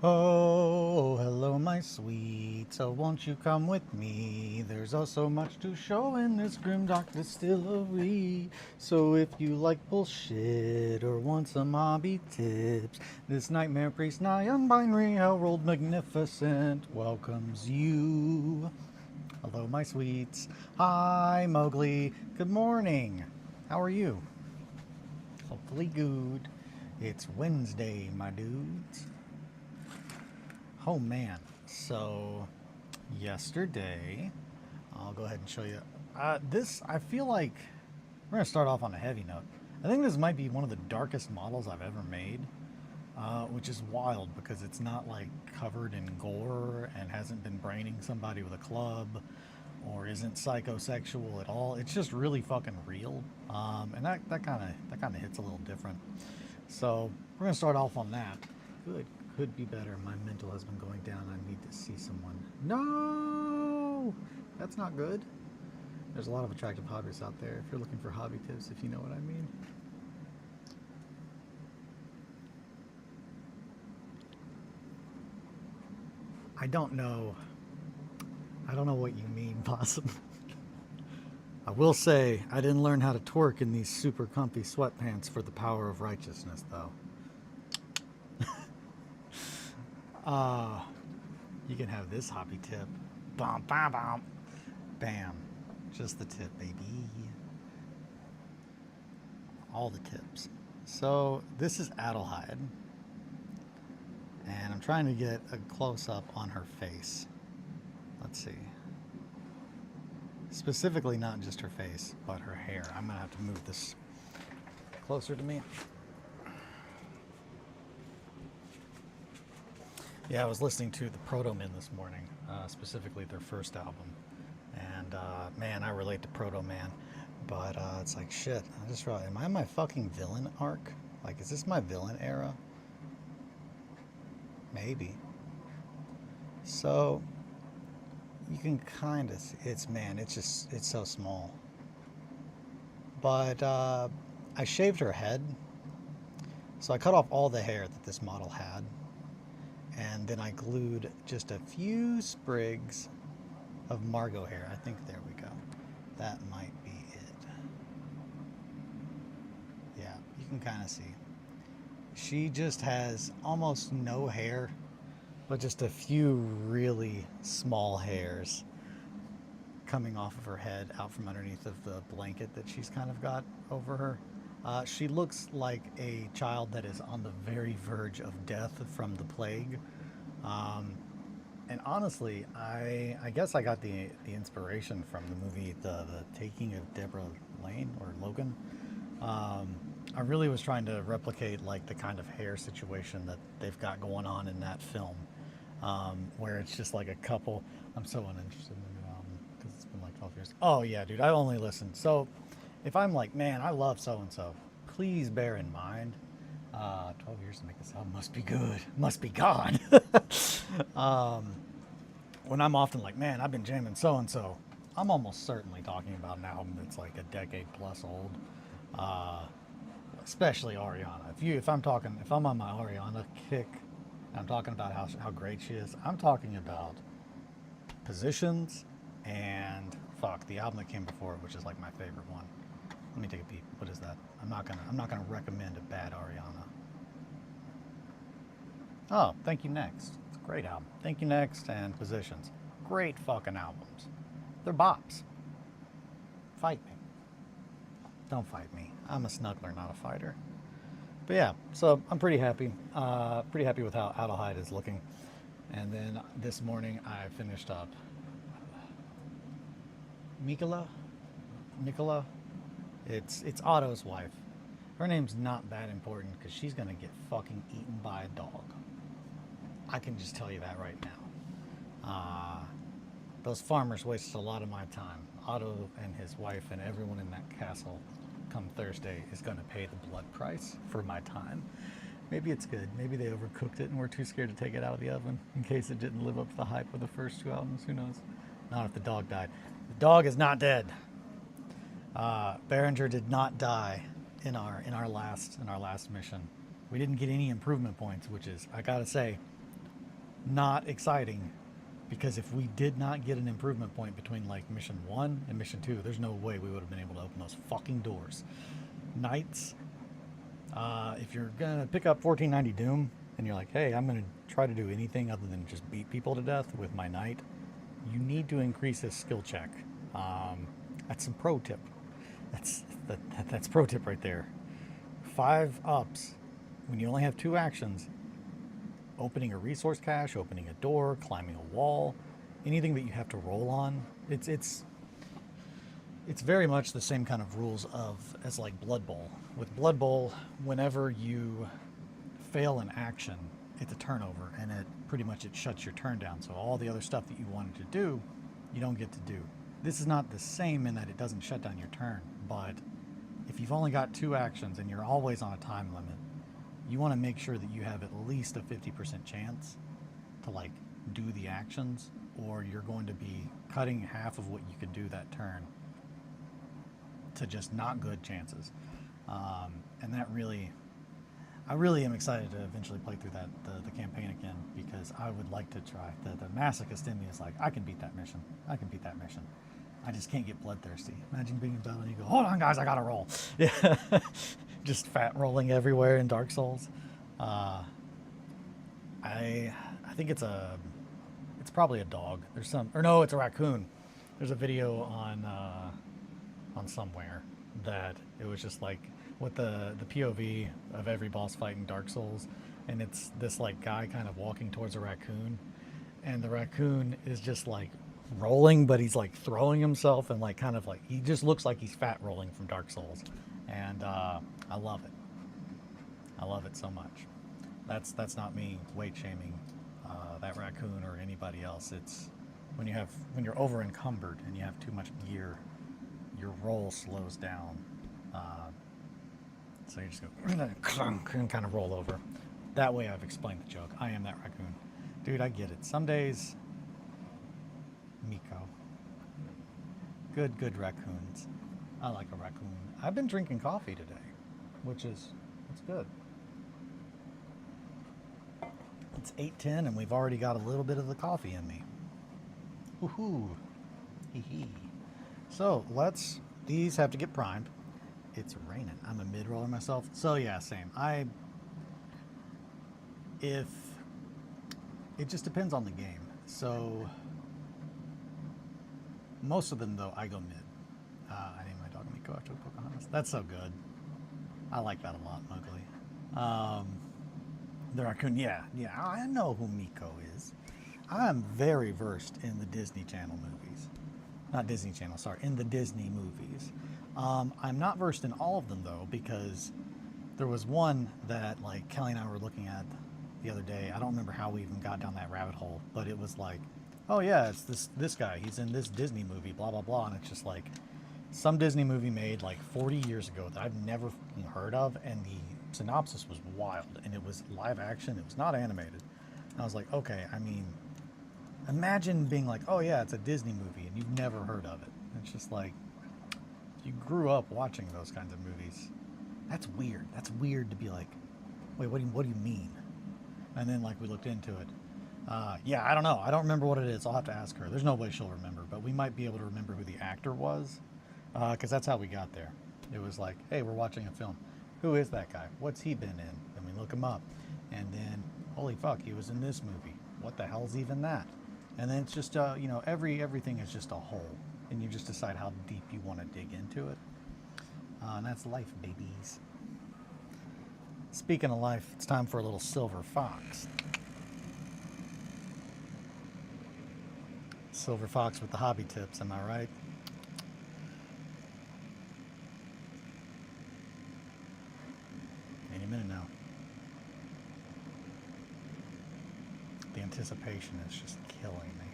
Oh, hello, my sweet. So won't you come with me? There's oh so much to show in this grimdark distillery. So if you like bullshit or want some hobby tips, this nightmare priest nigh unbinary herald magnificent welcomes you. Hello, my sweets. Hi, Mowgli. Good morning. How are you? Hopefully good. It's Wednesday, my dudes. Oh man. So yesterday, I'll go ahead and show you. I feel like we're gonna start off on a heavy note. I think this might be one of the darkest models I've ever made, which is wild because it's not like covered in gore and hasn't been braining somebody with a club or isn't psychosexual at all. It's just really fucking real, and that kind of hits a little different. So we're gonna start off on that. Good, could be better. My mental has been going down. I need to see someone. No, that's not good. There's a lot of attractive hobbies out there. If you're looking for hobby tips, if you know what I mean. I don't know. I don't know what you mean, Possum. I will say I didn't learn how to twerk in these super comfy sweatpants for the power of righteousness, though. Uh, you can have this hobby tip. Bum, bam, bam. Bam. Just the tip, baby. All the tips. So this is Adelheid, and I'm trying to get a close up on her face. Let's see. Specifically, not just her face, but her hair. I'm gonna have to move this closer to me. Yeah, I was listening to the Proto Men this morning, specifically their first album, and man, I relate to Proto Man. But it's like shit. I just realized, am I in my fucking villain arc? Like, is this my villain era? Maybe. So you can kind of see it's man. It's so small. But I shaved her head, so I cut off all the hair that this model had, and then I glued just a few sprigs of Margot hair. I think there we go. That might be it. Yeah, you can kind of see. She just has almost no hair, but just a few really small hairs coming off of her head out from underneath of the blanket that she's kind of got over her. She looks like a child that is on the very verge of death from the plague. Um, and honestly, I guess I got the inspiration from the movie the Taking of Deborah Lane or Logan. Um, I really was trying to replicate like the kind of hair situation that they've got going on in that film, where it's just like a couple. I'm so uninterested in the new album because it's been like 12 years. Oh yeah, dude, I only listen. So if I'm like, man, I love so and so, please bear in mind, 12 years to make this album must be good, must be God. um, when I'm often like, man, I've been jamming so and so, I'm almost certainly talking about an album that's like a decade plus old. Uh, Especially Ariana. If I'm on my Ariana kick, I'm talking about how great she is. I'm talking about Positions and fuck the album that came before it, which is like my favorite one. Let me take a peek. What is that? I'm not gonna recommend a bad Ariana. Oh, Thank You Next. It's a great album. Thank You Next and Positions. Great fucking albums. They're bops. Fight me. Don't fight me. I'm a snuggler, not a fighter. But yeah, so I'm pretty happy. Pretty happy with how Adelheid is looking. And then this morning I finished up Mikola. Nicola. It's Otto's wife. Her name's not that important because she's gonna get fucking eaten by a dog. I can just tell you that right now. Those farmers wasted a lot of my time. Otto and his wife and everyone in that castle come Thursday is going to pay the blood price for my time. Maybe it's good. Maybe they overcooked it and we're too scared to take it out of the oven in case it didn't live up to the hype of the first two albums. Who knows? Not if the dog died. The dog is not dead. Behringer did not die in our last mission. We didn't get any improvement points, which is, I gotta say, Not exciting, because if we did not get an improvement point between like mission 1 and mission 2, there's no way we would have been able to open those fucking doors. Knights, if you're gonna pick up 1490 Doom and you're like, hey, I'm gonna try to do anything other than just beat people to death with my knight, you need to increase his skill check. That's some pro tip. That's pro tip right there. 5 ups when you only have 2 actions: opening a resource cache, opening a door, climbing a wall, anything that you have to roll on. It's very much the same kind of rules as like Blood Bowl. With Blood Bowl, whenever you fail an action, it's a turnover, and it shuts your turn down. So all the other stuff that you wanted to do, you don't get to do. This is not the same in that it doesn't shut down your turn, but if you've only got 2 actions and you're always on a time limit, you want to make sure that you have at least a 50% chance to like do the actions, or you're going to be cutting half of what you could do that turn to just not good chances. And that really, I really am excited to eventually play through the campaign again, because I would like to try. The masochist in me is like, I can beat that mission. I can beat that mission. I just can't get bloodthirsty. Imagine being in battle and you go, hold on guys, I gotta roll. Yeah. Just fat rolling everywhere in Dark Souls. I think it's probably a dog. It's a raccoon. There's a video on somewhere that it was just like with the POV of every boss fight in Dark Souls, and it's this like guy kind of walking towards a raccoon, and the raccoon is just like rolling, but he's like throwing himself, and like kind of like he just looks like he's fat rolling from Dark Souls, and I love it. I love it so much. That's not me weight shaming that raccoon or anybody else. It's when you're over encumbered and you have too much gear, your roll slows down. So you just go clunk and kind of roll over. That way I've explained the joke. I am that raccoon. Dude, I get it. Some days, Miko. Good raccoons. I like a raccoon. I've been drinking coffee today, it's good. It's 8:10 and we've already got a little bit of the coffee in me. Woohoo. Hee hee. So these have to get primed. It's raining. I'm a mid-roller myself. So yeah, same. It just depends on the game. So most of them though, I go mid. I named my dog Miko after Pocahontas. That's so good. I like that a lot, Mowgli. The raccoon, yeah, I know who Miko is. I'm very versed in the Disney Channel movies. Not Disney Channel, sorry, in the Disney movies. I'm not versed in all of them though, because there was one that like Kelly and I were looking at the other day. I don't remember how we even got down that rabbit hole, but it was like, oh yeah, it's this guy. He's in this Disney movie, blah blah blah, and it's just like some Disney movie made like 40 years ago that I've never heard of, and the synopsis was wild, and it was live action. It was not animated. And I was like, okay, I mean, imagine being like, oh yeah, it's a Disney movie, and you've never heard of it. It's just like, you grew up watching those kinds of movies. That's weird. That's weird to be like, wait, what do you mean? And then like we looked into it. Yeah, I don't know. I don't remember what it is. I'll have to ask her. There's no way she'll remember, but we might be able to remember who the actor was, because that's how we got there. It was like, hey, we're watching a film. Who is that guy? What's he been in? Then we look him up, and then holy fuck, he was in this movie. What the hell's even that? And then it's just everything is just a whole, and you just decide how deep you want to dig into it. And that's life, babies. Speaking of life, it's time for a little Silver Fox. Silver Fox with the hobby tips, am I right? Any minute now. The anticipation is just killing me.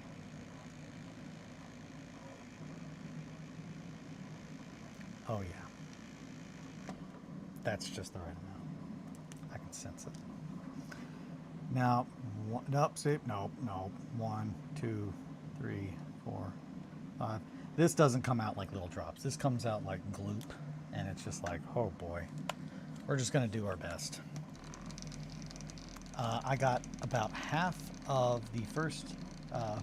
Oh yeah. That's just the right amount. I can sense it. Now, nope. 1, 2, 3, 4, 5. This doesn't come out like little drops. This comes out like gloop, and it's just like, oh boy. We're just gonna do our best. I got about half of the first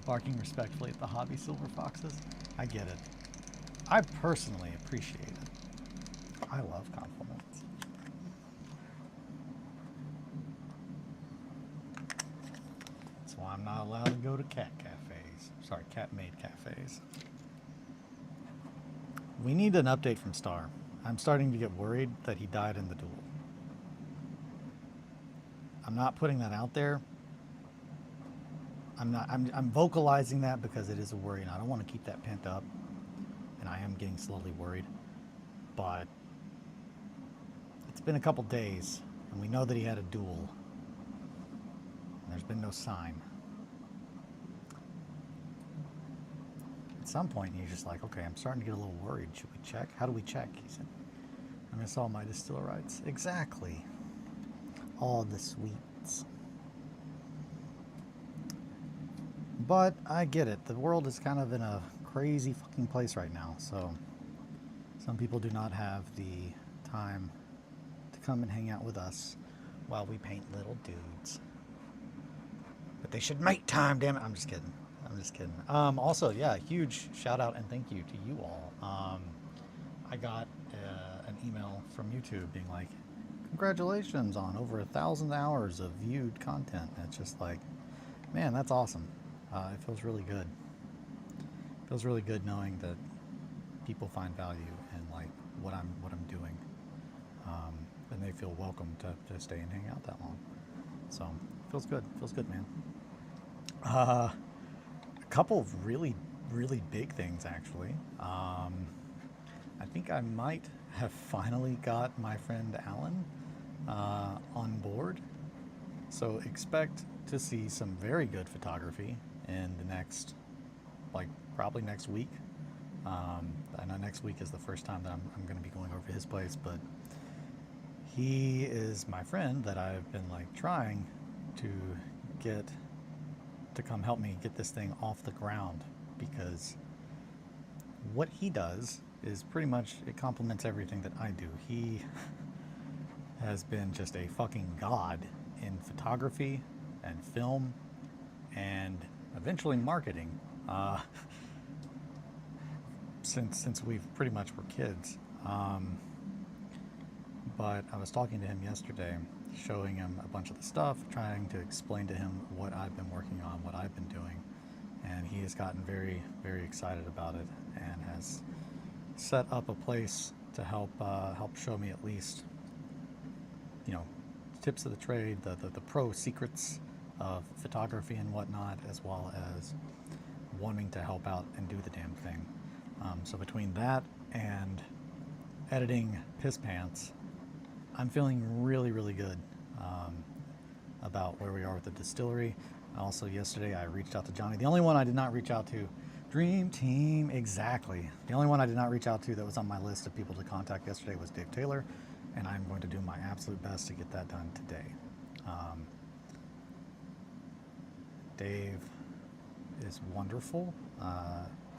barking respectfully at the hobby silver foxes. I get it. I personally appreciate it. I love compliments. That's why I'm not allowed to go to cat cafes. Sorry, cat-made cafes. We need an update from Star. I'm starting to get worried that he died in the duel. I'm not putting that out there. I'm vocalizing that because it is a worry, and I don't want to keep that pent up. And I am getting slowly worried. But it's been a couple days, and we know that he had a duel. And there's been no sign. At some point, you're just like, okay, I'm starting to get a little worried. Should we check? How do we check? He said, I miss all my distillerites. Exactly. All the sweets. But I get it. The world is kind of in a crazy fucking place right now. So some people do not have the time to come and hang out with us while we paint little dudes. But they should make time, damn it. I'm just kidding. Also, yeah, huge shout out and thank you to you all. I got an email from YouTube being like, congratulations on over 1,000 hours of viewed content. And it's just like, man, that's awesome. It feels really good. It feels really good knowing that people find value in like what I'm doing, and they feel welcome to stay and hang out that long. So feels good. Feels good, man. A couple of really big things actually. I think I might have finally got my friend Alan on board. So expect to see some very good photography in the next, like probably next week. I know next week is the first time that I'm going to be going over to his place, but he is my friend that I've been like trying to get to come help me get this thing off the ground, because what he does is pretty much, it complements everything that I do. He has been just a fucking god in photography and film and eventually marketing since we've pretty much were kids. But I was talking to him yesterday, showing him a bunch of the stuff, trying to explain to him what I've been working on, what I've been doing, and he has gotten very excited about it and has set up a place to help show me at least, you know, tips of the trade, the pro secrets of photography and whatnot, as well as wanting to help out and do the damn thing. So between that and editing Piss Pants, I'm feeling really good about where we are with the distillery. Also yesterday I reached out to Johnny. The only one I did not reach out to, Dream Team, exactly. The only one I did not reach out to that was on my list of people to contact yesterday was Dave Taylor, and I'm going to do my absolute best to get that done today. Dave is wonderful.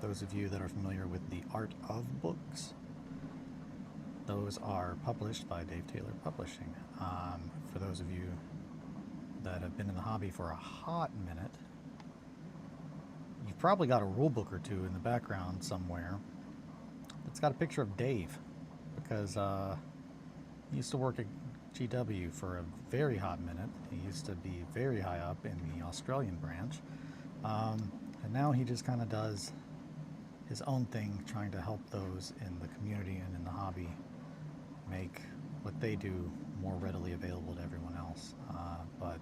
Those of you that are familiar with the Art of books, those are published by Dave Taylor Publishing. For those of you that have been in the hobby for a hot minute, you've probably got a rule book or two in the background somewhere that's got a picture of Dave, because he used to work at GW for a very hot minute. He used to be very high up in the Australian branch, and now he just kind of does his own thing, trying to help those in the community and in the hobby make what they do more readily available to everyone else. But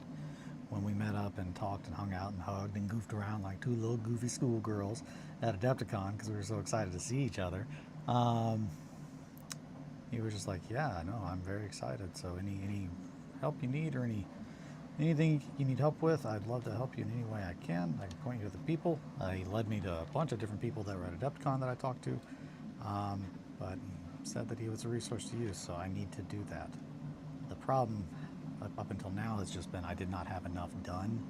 when we met up and talked and hung out and hugged and goofed around like two little goofy schoolgirls at Adepticon, because we were so excited to see each other, he was just like, yeah, no, I'm very excited. So any help you need, or anything you need help with, I'd love to help you in any way I can. I can point you to the people. He led me to a bunch of different people that were at Adepticon that I talked to, but he said that he was a resource to use, so I need to do that. The problem up until now has just been I did not have enough done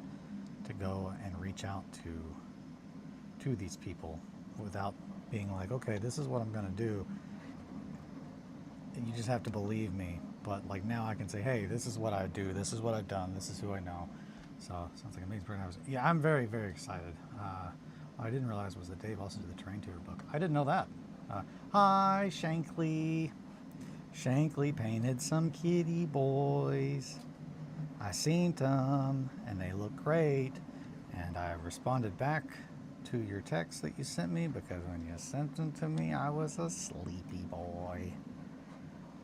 to go and reach out to these people without being like, okay, this is what I'm going to do. And you just have to believe me. But like now I can say, hey, this is what I do, this is what I've done, this is who I know. So sounds like amazing program. Yeah, I'm very, very excited. What I didn't realize was that Dave also did the terrain tour book. I didn't know that. Hi, Shankly. Shankly painted some kitty boys. I seen them, and they look great. And I responded back to your text that you sent me because when you sent them to me, I was a sleepy boy.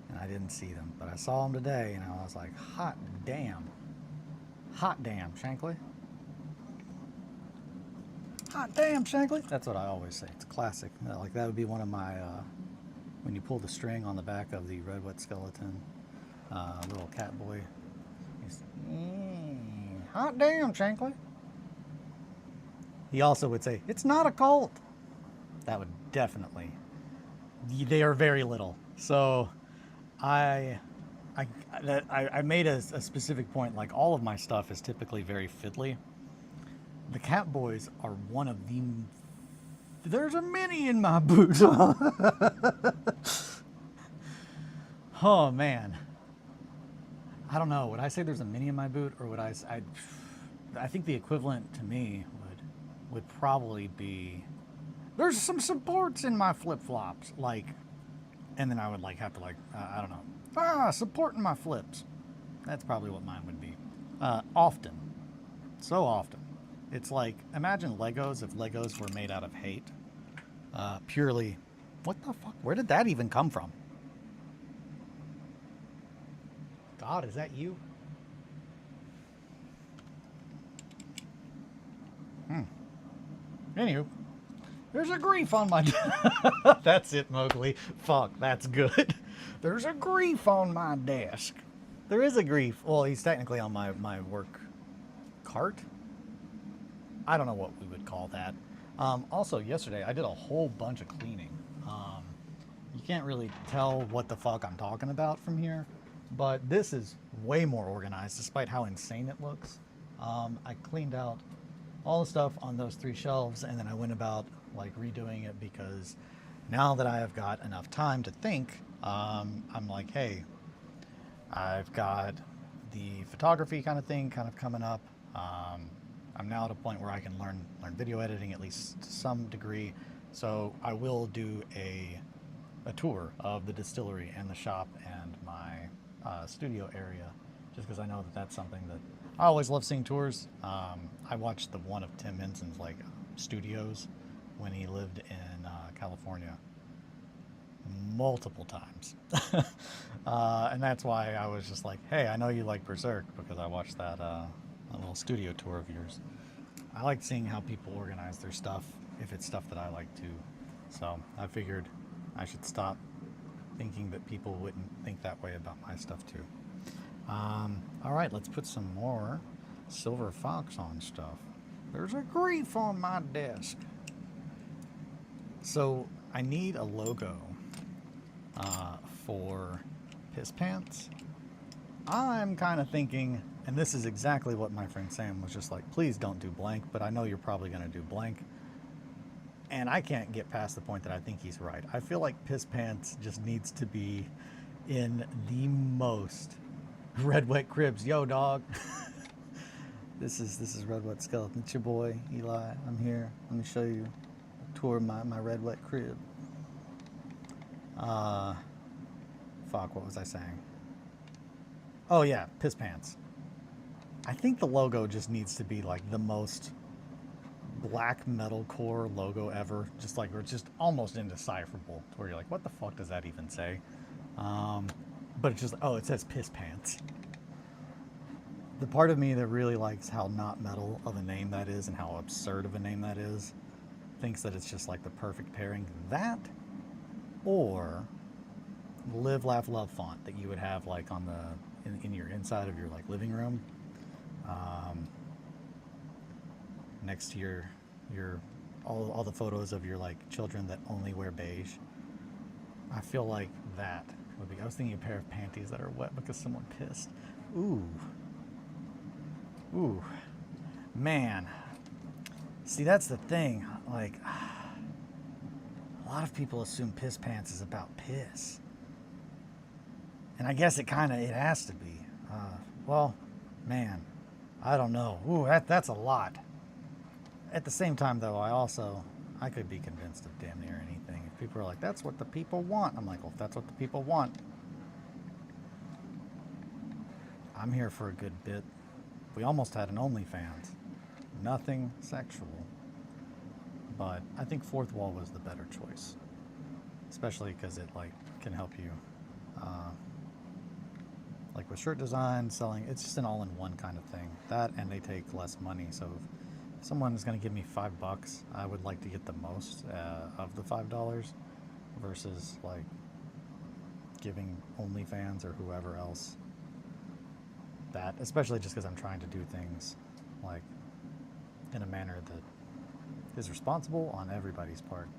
And I didn't see them, but I saw them today, and I was like, hot damn. Hot damn, Shankly. Hot damn, Shankly. That's what I always say. It's classic. Like that would be one of my, when you pull the string on the back of the RedWetSkeleton little cat boy. He's, hot damn, Shankly. He also would say, it's not a cult. That would definitely. They are very little. So I made a specific point, like all of my stuff is typically very fiddly. The cat boys are one of the, there's a mini in my boot. Oh man. I don't know, would I say there's a mini in my boot, or would I think the equivalent to me would probably be, there's some supports in my flip-flops, like, and then I would like have to like, I don't know, supporting my flips. That's probably what mine would be. Often. So often. It's like, imagine Legos if Legos were made out of hate. Purely, what the fuck? Where did that even come from? God, is that you? Anywho, there's a grief on my... That's it, Mowgli. Fuck, that's good. There's a grief on my desk. There is a grief. Well, he's technically on my work cart. I don't know what we would call that. Also, yesterday, I did a whole bunch of cleaning. You can't really tell what the fuck I'm talking about from here, but this is way more organized, despite how insane it looks. I cleaned out all the stuff on those 3 shelves, and then I went about like redoing it because now that I have got enough time to think, I'm like, hey, I've got the photography kind of thing kind of coming up. I'm now at a point where I can learn video editing at least to some degree, so I will do a tour of the distillery and the shop and my studio area, just because I know that that's something that I always love seeing tours. I watched the one of Tim Henson's like studios when he lived in California multiple times. And that's why I was just like, hey, I know you like Berserk because I watched that little studio tour of yours. I like seeing how people organize their stuff, if it's stuff that I like too. So I figured I should stop thinking that people wouldn't think that way about my stuff too. All right, let's put some more Silver Fox on stuff. There's a grief on my desk. So I need a logo for Piss Pants. I'm kind of thinking, and this is exactly what my friend Sam was just like, please don't do blank, but I know you're probably going to do blank. And I can't get past the point that I think he's right. I feel like Piss Pants just needs to be in the most Red Wet Cribs. Yo, dog. This is RedWetSkeleton. It's your boy, Eli. I'm here. Let me show you a tour of my Red Wet Crib. Fuck, what was I saying? Oh yeah, Piss Pants. I think the logo just needs to be like the most black metalcore logo ever. Just like, or just almost indecipherable, where you're like, what the fuck does that even say? But it's just, oh, it says Piss Pants. The part of me that really likes how not metal of a name that is and how absurd of a name that is, thinks that it's just like the perfect pairing. That, or Live, Laugh, Love font that you would have like on the, in your inside of your like living room. Next to your all the photos of your like children that only wear beige. I feel like that would be. I was thinking a pair of panties that are wet because someone pissed. Ooh, man. See, that's the thing. Like, a lot of people assume Piss Pants is about piss, and I guess it has to be. Well, man, I don't know. Ooh, that's a lot. At the same time, though, I could be convinced of damn near anything. If people are like, that's what the people want, I'm like, well, if that's what the people want, I'm here for a good bit. We almost had an OnlyFans. Nothing sexual. But I think Fourth Wall was the better choice. Especially because it, like, can help you, like with shirt design, selling, it's just an all-in-one kind of thing. That, and they take less money, so if someone is going to give me $5, I would like to get the most of the $5 versus, like, giving OnlyFans or whoever else that, especially just because I'm trying to do things, like, in a manner that is responsible on everybody's part.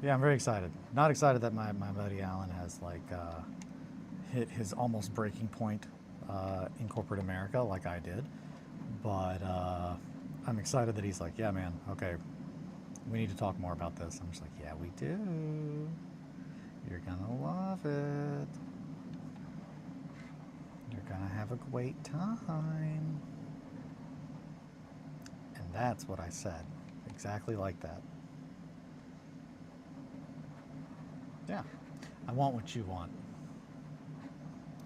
Yeah, I'm very excited. Not excited that my buddy Alan has, like, hit his almost breaking point in corporate America like I did. But I'm excited that he's like, yeah, man, okay, we need to talk more about this. I'm just like, yeah, we do. You're gonna love it. You're gonna have a great time. And that's what I said. Exactly like that. Yeah, I want what you want.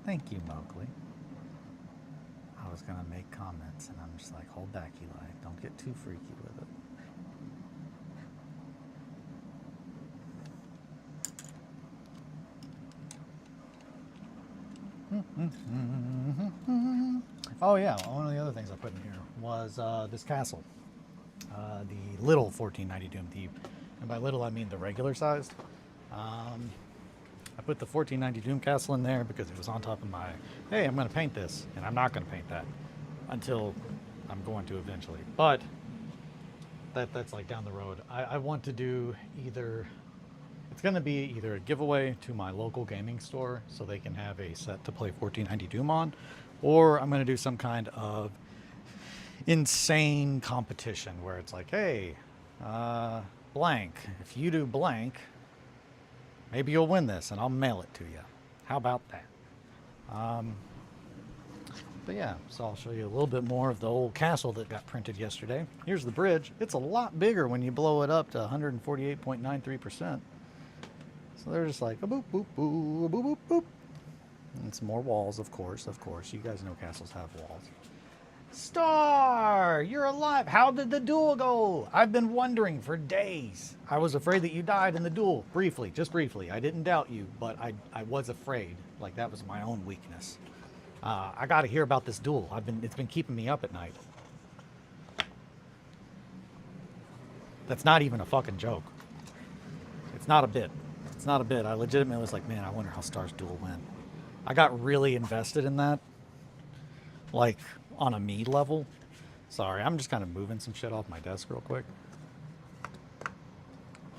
Thank you, Mowgli. I was gonna make comments, and I'm just like, hold back, Eli. Don't get too freaky with it. Oh yeah, one of the other things I put in here was this castle, the little 1490 Doom Thief, and by little I mean the regular sized. I put the 1490 Doom Castle in there because it was on top of my, hey, I'm going to paint this, and I'm not going to paint that until I'm going to eventually. But that's like down the road. I want to do either, it's going to be either a giveaway to my local gaming store so they can have a set to play 1490 Doom on, or I'm going to do some kind of insane competition where it's like, hey, blank, if you do blank, maybe you'll win this, and I'll mail it to you. How about that? But yeah, so I'll show you a little bit more of the old castle that got printed yesterday. Here's the bridge. It's a lot bigger when you blow it up to 148.93%. So they're just like a boop, boop, boop, boop, boop, boop. And some more walls, of course, of course. You guys know castles have walls. Star, you're alive. How did the duel go? I've been wondering for days. I was afraid that you died in the duel. Briefly, just briefly. I didn't doubt you, but I was afraid. Like, that was my own weakness. I got to hear about this duel. It's been keeping me up at night. That's not even a fucking joke. It's not a bit. It's not a bit. I legitimately was like, man, I wonder how Star's duel went. I got really invested in that. Like, on a me level. Sorry, I'm just kind of moving some shit off my desk real quick.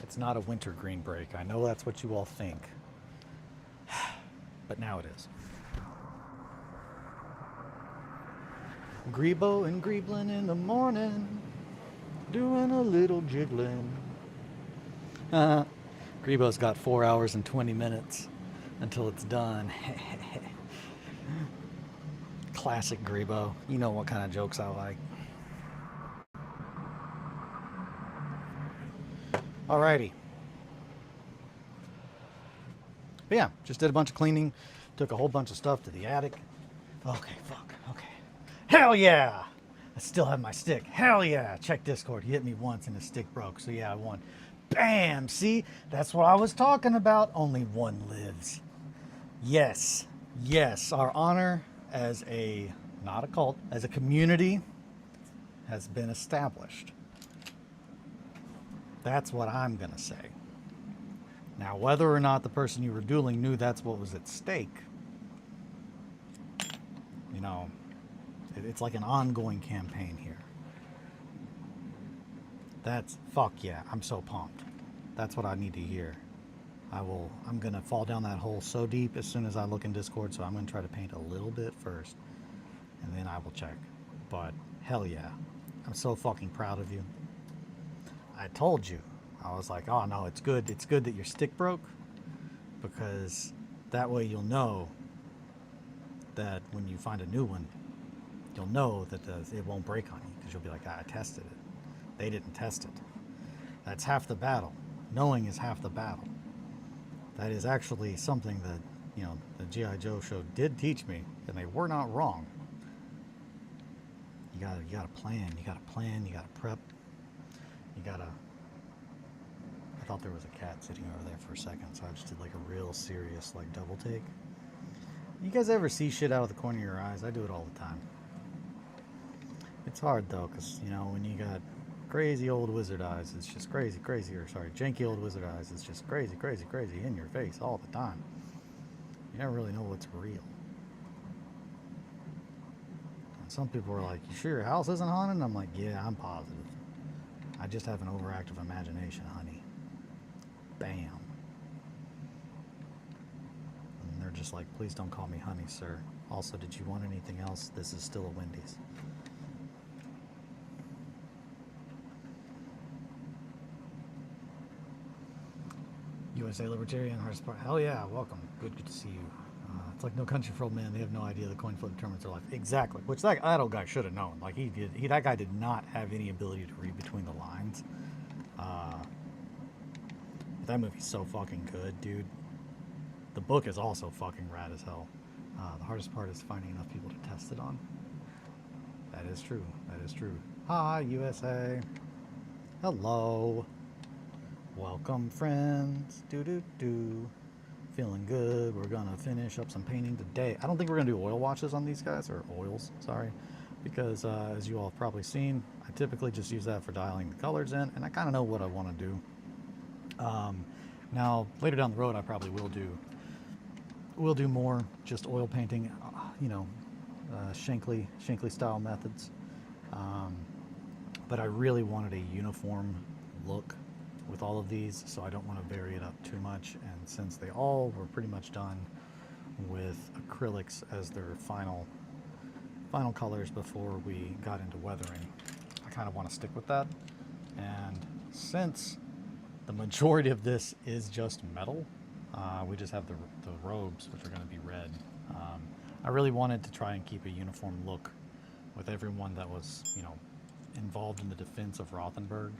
It's not a winter green break. I know that's what you all think. But now it is. Grebo and Greeblin in the morning, doing a little jiggling. Grebo's got 4 hours and 20 minutes until it's done. Classic Grebo. You know what kind of jokes I like. Alrighty. But yeah, just did a bunch of cleaning. Took a whole bunch of stuff to the attic. Okay, fuck. Okay. Hell yeah! I still have my stick. Hell yeah! Check Discord. He hit me once and his stick broke. So yeah, I won. Bam! See? That's what I was talking about. Only one lives. Yes. Yes. Our honor as a, not a cult, as a community has been established. That's what I'm going to say. Now, whether or not the person you were dueling knew that's what was at stake, you know, it's like an ongoing campaign here. That's, fuck yeah, I'm so pumped. That's what I need to hear. I'm going to fall down that hole so deep as soon as I look in Discord, so I'm going to try to paint a little bit first, and then I will check. But, hell yeah. I'm so fucking proud of you. I told you. I was like, oh no, it's good. It's good that your stick broke, because that way you'll know that when you find a new one, you'll know that it won't break on you because you'll be like, I tested it. They didn't test it. That's half the battle. Knowing is half the battle. That is actually something that, the G.I. Joe show did teach me, and they were not wrong. You gotta plan, you gotta prep, I thought there was a cat sitting over there for a second, so I just did like a real serious like double take. You guys ever see shit out of the corner of your eyes? I do it all the time. It's hard though, because when you got crazy old wizard eyes, it's just janky old wizard eyes, it's just crazy in your face all the time. You never really know what's real. And some people are like, you sure your house isn't haunted? And I'm like, yeah, I'm positive. I just have an overactive imagination, honey. Bam. And they're just like, please don't call me honey, sir. Also, did you want anything else? This is still a Wendy's. USA Libertarian, hardest part. Hell yeah, welcome. Good to see you. It's like No Country for Old Men. They have no idea the coin flip determines their life. Exactly. Which that old guy should have known. Like that guy did not have any ability to read between the lines. That movie's so fucking good, dude. The book is also fucking rad as hell. The hardest part is finding enough people to test it on. That is true. Hi, USA. Hello. Welcome, friends. Feeling good. We're gonna finish up some painting today. I don't think we're gonna do oil washes on these guys, or oils, sorry, because as you all have probably seen, I typically just use that for dialing the colors in, and I kind of know what I want to do. Now later down the road, I probably will do more just oil painting, Shankly style methods. But I really wanted a uniform look with all of these, so I don't want to vary it up too much. And since they all were pretty much done with acrylics as their final colors before we got into weathering, I kind of want to stick with that. And since the majority of this is just metal, we just have the robes, which are going to be red. I really wanted to try and keep a uniform look with everyone that was, involved in the defense of Rothenburg.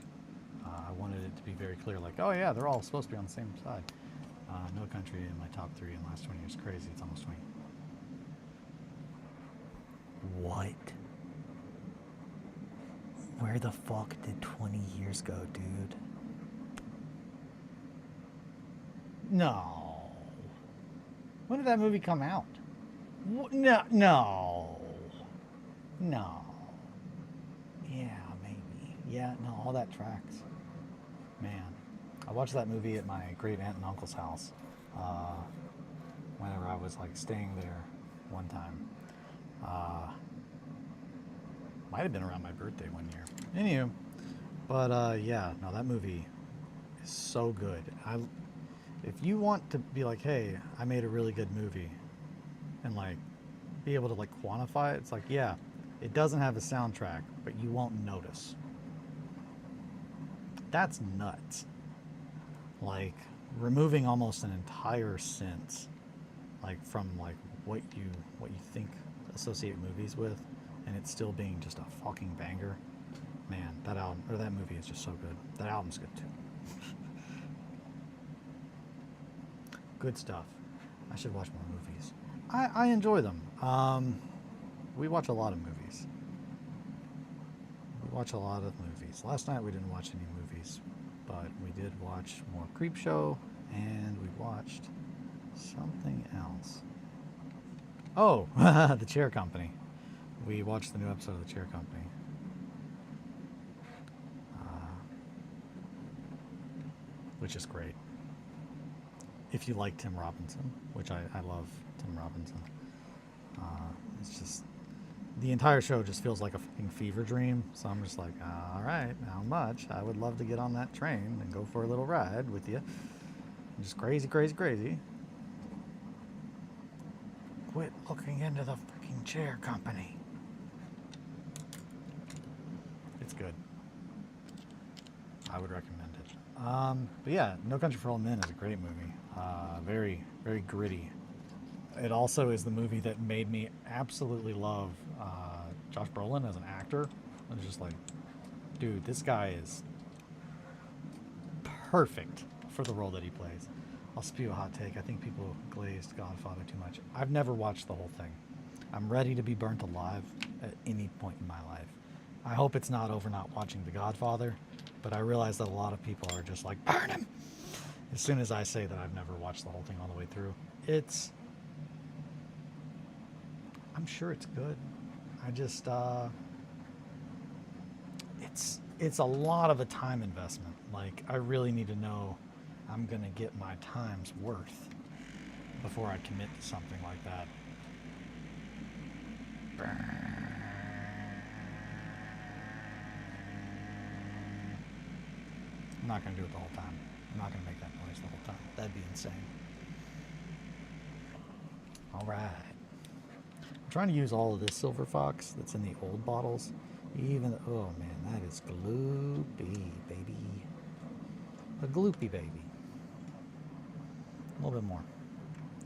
I wanted it to be very clear, like, oh yeah, they're all supposed to be on the same side. No Country in my top 3 in the last 20 years. Crazy, it's almost 20. What? Where the fuck did 20 years go, dude? No. When did that movie come out? No. Yeah, maybe. Yeah, no, all that tracks. Man, I watched that movie at my great aunt and uncle's house whenever I was like staying there one time. Might have been around my birthday one year. Anywho, but yeah, no, that movie is so good. If you want to be like, hey, I made a really good movie, and like be able to like quantify it, it's like, yeah, it doesn't have a soundtrack, but you won't notice. That's nuts. Like removing almost an entire sense, like from like what you think associate movies with, and it's still being just a fucking banger. Man, that album or that movie is just so good. That album's good too. Good stuff. I should watch more movies. I enjoy them. We watch a lot of movies. Last night we didn't watch any movies, but we did watch more Creepshow, and we watched something else. Oh, The Chair Company. We watched the new episode of The Chair Company. Which is great. If you like Tim Robinson, which I love Tim Robinson. It's just, the entire show just feels like a fucking fever dream. So I'm just like, all right, how much? I would love to get on that train and go for a little ride with you. Just crazy. Quit looking into the freaking Chair Company. It's good. I would recommend it. But yeah, No Country for Old Men is a great movie. Very, very gritty. It also is the movie that made me absolutely love Josh Brolin as an actor. I was just like, dude, this guy is perfect for the role that he plays. I'll spew a hot take. I think people glazed Godfather too much. I've never watched the whole thing. I'm ready to be burnt alive at any point in my life. I hope it's not over not watching The Godfather, but I realize that a lot of people are just like, burn him! As soon as I say that I've never watched the whole thing all the way through. I'm sure it's good. I just, it's a lot of a time investment. Like, I really need to know I'm gonna get my time's worth before I commit to something like that. I'm not gonna do it the whole time. I'm not gonna make that noise the whole time. That'd be insane. All right. I'm trying to use all of this Silver Fox that's in the old bottles. Even, oh man, that is gloopy, baby. A gloopy baby. A little bit more.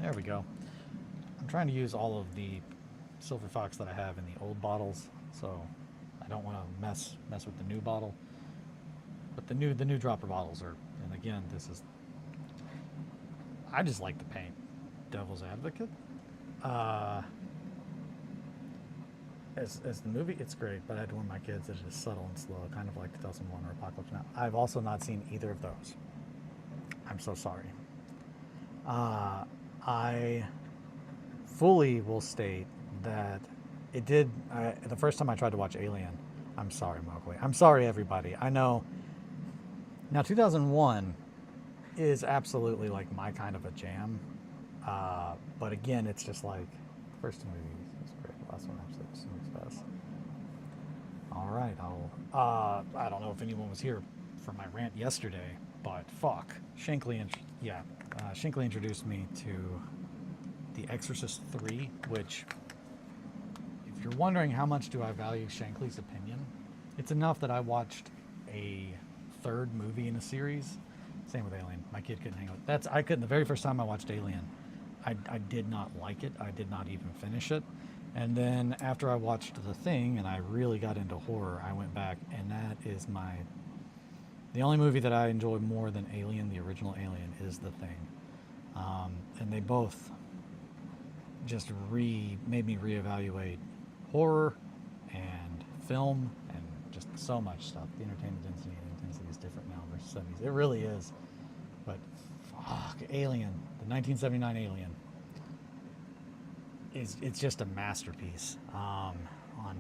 There we go. I'm trying to use all of the Silver Fox that I have in the old bottles, so I don't want to mess with the new bottle. But the new dropper bottles are, and again, this is, I just like the paint. Devil's Advocate. As the movie, it's great, but I had to warn my kids that it's subtle and slow, kind of like 2001 or Apocalypse Now. I've also not seen either of those. I'm so sorry. I fully will state that it did, the first time I tried to watch Alien, I'm sorry, Mowgli. I'm sorry, everybody. I know. Now, 2001 is absolutely like my kind of a jam. But again, it's just like, the first two movies is great. The last one absolutely snooze fest. All right, I don't know if anyone was here for my rant yesterday, but fuck. Shankly introduced me to The Exorcist 3, which, if you're wondering how much do I value Shankly's opinion, it's enough that I watched a third movie in a series. Same with Alien. My kid couldn't hang out. The very first time I watched Alien, I did not like it. I did not even finish it. And then after I watched The Thing and I really got into horror, I went back, and that is the only movie that I enjoy more than Alien, the original Alien, is The Thing. And they both just made me reevaluate horror and film and just so much stuff. The entertainment density and intensity is different now versus 70s. It really is. But fuck, Alien, the 1979 Alien, it's just a masterpiece on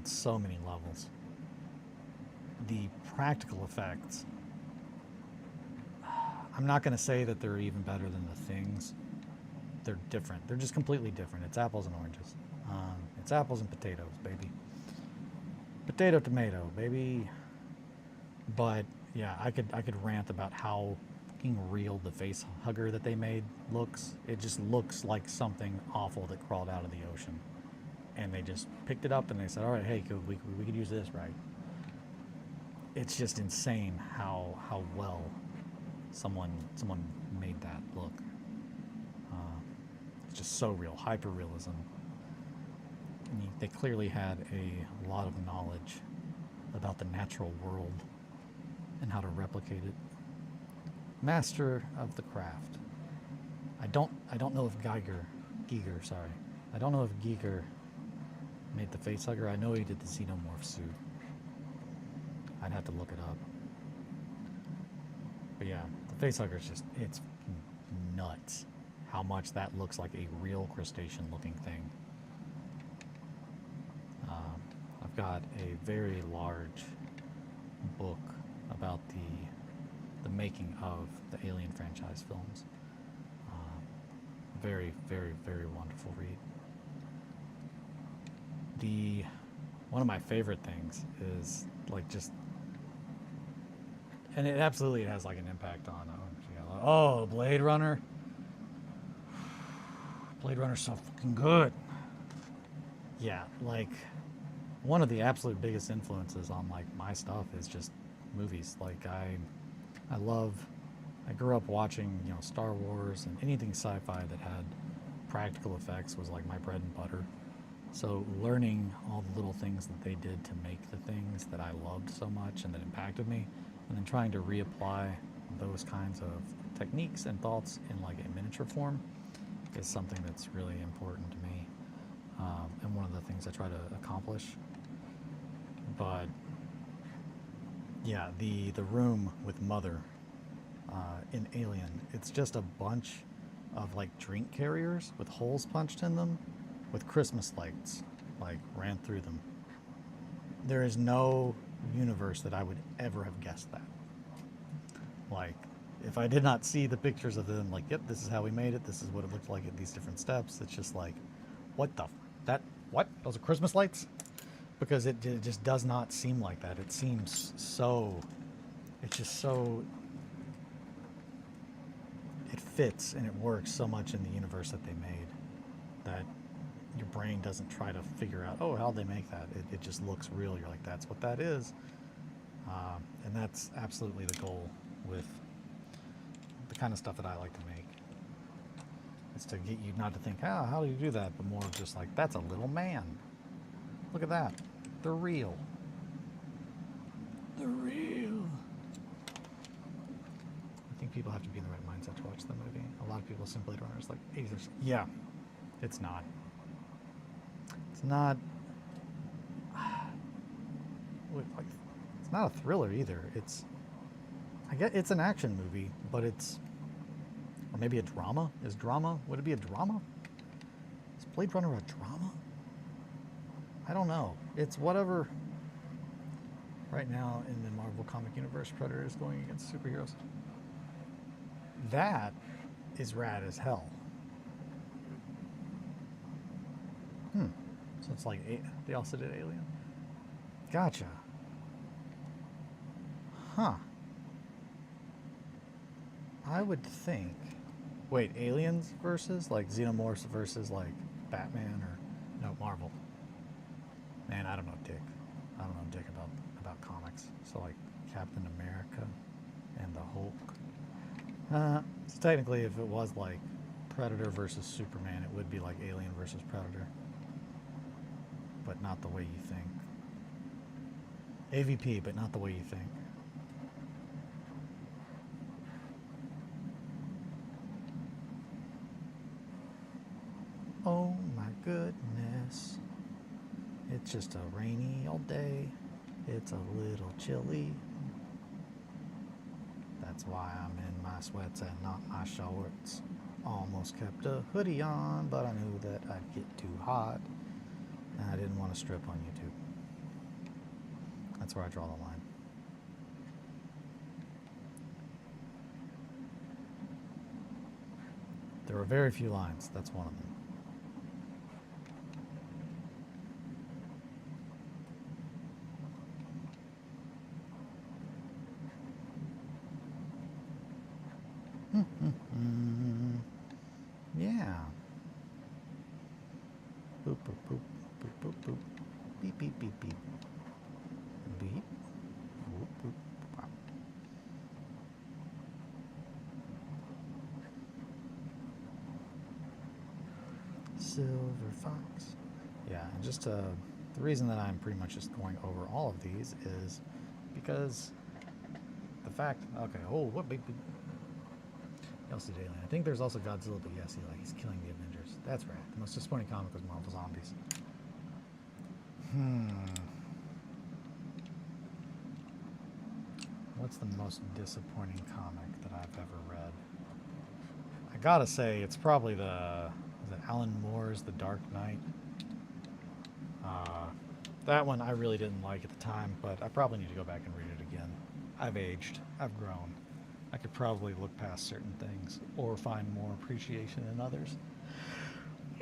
so many levels. The practical effects, I'm not going to say that they're even better than The Things. They're different. They're just completely different. It's apples and oranges. It's apples and potatoes, baby. Potato, tomato, baby. But yeah, I could rant about how fucking real the face hugger that they made looks. It just looks like something awful that crawled out of the ocean, and they just picked it up and they said, "All right, hey, we could use this, right?" It's just insane how well someone made that look. It's just so real, hyper realism. They clearly had a lot of knowledge about the natural world and how to replicate it. Master of the craft. I don't know if Giger, I don't know if Giger made the facehugger. I know he did the xenomorph suit. I'd have to look it up. But yeah, the facehugger is it's nuts how much that looks like a real crustacean looking thing. I've got a very large book about the making of the Alien franchise films. Very, very, very wonderful read. One of my favorite things is like just, and it absolutely has like an impact on, Blade Runner. Blade Runner's so fucking good. Yeah, like one of the absolute biggest influences on like my stuff is just movies. Like I grew up watching, Star Wars and anything sci-fi that had practical effects was like my bread and butter. So learning all the little things that they did to make the things that I loved so much and that impacted me, and then trying to reapply those kinds of techniques and thoughts in like a miniature form is something that's really important to me, and one of the things I try to accomplish. But yeah, the room with Mother in Alien, it's just a bunch of like drink carriers with holes punched in them with Christmas lights like ran through them. There is no universe that I would ever have guessed that. Like, if I did not see the pictures of them, like, yep, this is how we made it, this is what it looked like at these different steps, it's just like, what the, what? Those are Christmas lights? Because it just does not seem like that. It seems so, it's just so, it fits and it works so much in the universe that they made that your brain doesn't try to figure out, oh, how'd they make that? It just looks real. You're like, that's what that is. And that's absolutely the goal with the kind of stuff that I like to make. It's to get you not to think, how do you do that? But more of just like, that's a little man. Look at that. They're real. They're real. I think people have to be in the right mindset to watch the movie. A lot of people simply don't understand. Like, yeah, it's not. It's not. It's not a thriller either. I get it's an action movie, but it's, or maybe a drama. Would it be a drama? Is Blade Runner a drama? I don't know. It's whatever. Right now in the Marvel comic universe, Predator is going against superheroes. That is rad as hell. So it's like, they also did Alien? Gotcha. Huh. I would think, wait, aliens versus, like xenomorphs versus like Batman or, no, Marvel. Man, I don't know dick. I don't know dick about comics. So like Captain America and the Hulk. So technically if it was like Predator versus Superman, it would be like Alien versus Predator. But not the way you think. AVP, but not the way you think. Oh my goodness. It's just a rainy old day. It's a little chilly. That's why I'm in my sweats and not my shorts. Almost kept a hoodie on, but I knew that I'd get too hot. And I didn't want to strip on YouTube. That's where I draw the line. There are very few lines. That's one of them. Yeah. Boop, boop, boop, boop, boop, boop. Beep, beep, beep, beep. Beep. Boop, boop, boop. Silver Fox. Yeah, and just the reason that I'm pretty much just going over all of these is because the fact, okay, oh, what big, else did Alien? I think there's also Godzilla, but yes, he's killing the Avengers. That's right. The most disappointing comic was Marvel Zombies. What's the most disappointing comic that I've ever read? I gotta say, it's probably is it Alan Moore's The Dark Knight? That one I really didn't like at the time, but I probably need to go back and read it again. I've aged. I've grown. I could probably look past certain things or find more appreciation in others.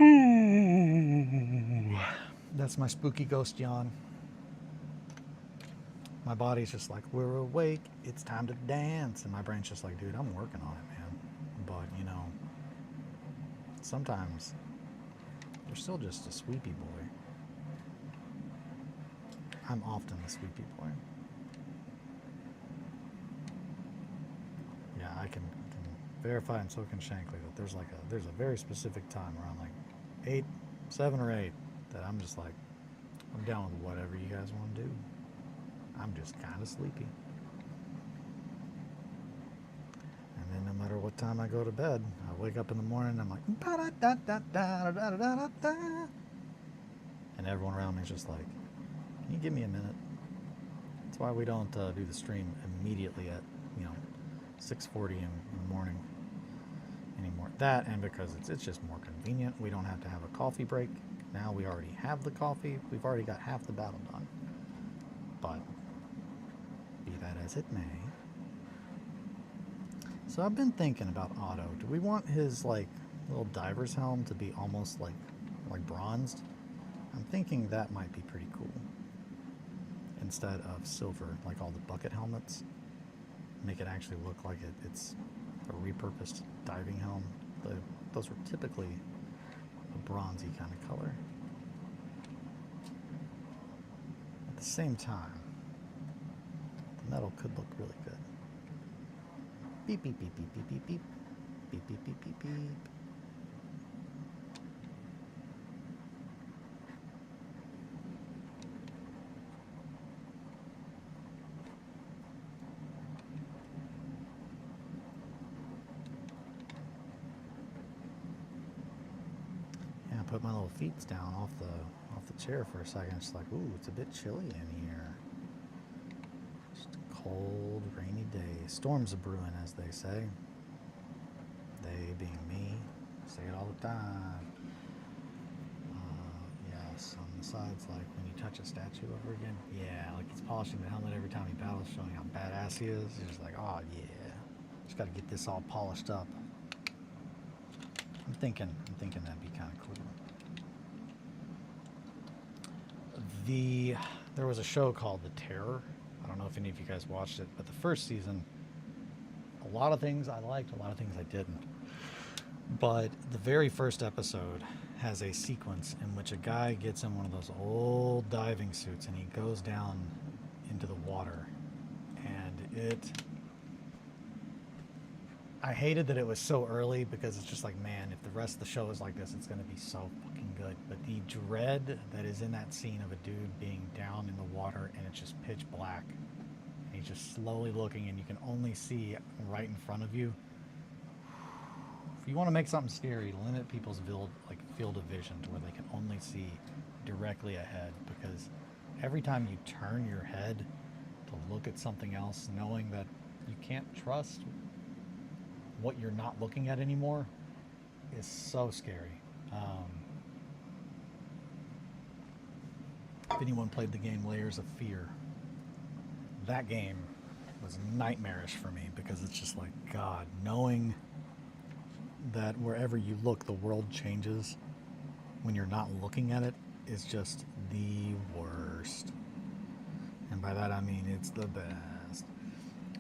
Ooh. That's my spooky ghost yawn. My body's just like, we're awake, it's time to dance. And my brain's just like, dude, I'm working on it, man. But, you know, sometimes you're still just a sweepy boy. I'm often the sweepy boy. Yeah, I can verify in Soken Shankly that there's a very specific time around like 8, 7 or 8 that I'm just like, I'm down with whatever you guys want to do. I'm just kind of sleepy. And then no matter what time I go to bed, I wake up in the morning and I'm like, and everyone around me is just like, can you give me a minute? That's why we don't do the stream immediately at 6:40 in the morning anymore. That, and because it's just more convenient. We don't have to have a coffee break. Now we already have the coffee. We've already got half the battle done. But be that as it may. So I've been thinking about Otto. Do we want his like little diver's helm to be almost like bronzed? I'm thinking that might be pretty cool. Instead of silver, like all the bucket helmets. Make it actually look like it's a repurposed diving helm. Those were typically a bronzy kind of color. At the same time, the metal could look really good. Beep, beep, beep, beep, beep, beep, beep. Beep, beep, beep, beep, beep. Put my little feet down off the chair for a second. It's like, ooh, it's a bit chilly in here. Just a cold, rainy day. Storms are brewing, as they say. They being me. Say it all the time. Yes, on the sides, like when you touch a statue over again. Yeah, like he's polishing the helmet every time he battles, showing how badass he is. He's just like, oh yeah, just got to get this all polished up. I'm thinking that'd be kind of cool. There was a show called The Terror. I don't know if any of you guys watched it, but the first season, a lot of things I liked, a lot of things I didn't. But the very first episode has a sequence in which a guy gets in one of those old diving suits and he goes down into the water. And I hated that it was so early because it's just like, man, if the rest of the show is like this, it's going to be so fucking good. But the dread that is in that scene of a dude being down in the water and it's just pitch black. And he's just slowly looking and you can only see right in front of you. If you want to make something scary, limit people's field of vision to where they can only see directly ahead. Because every time you turn your head to look at something else, knowing that you can't trust what you're not looking at anymore is so scary. If anyone played the game Layers of Fear, that game was nightmarish for me because it's just like, God, knowing that wherever you look, the world changes when you're not looking at it is just the worst. And by that I mean it's the best.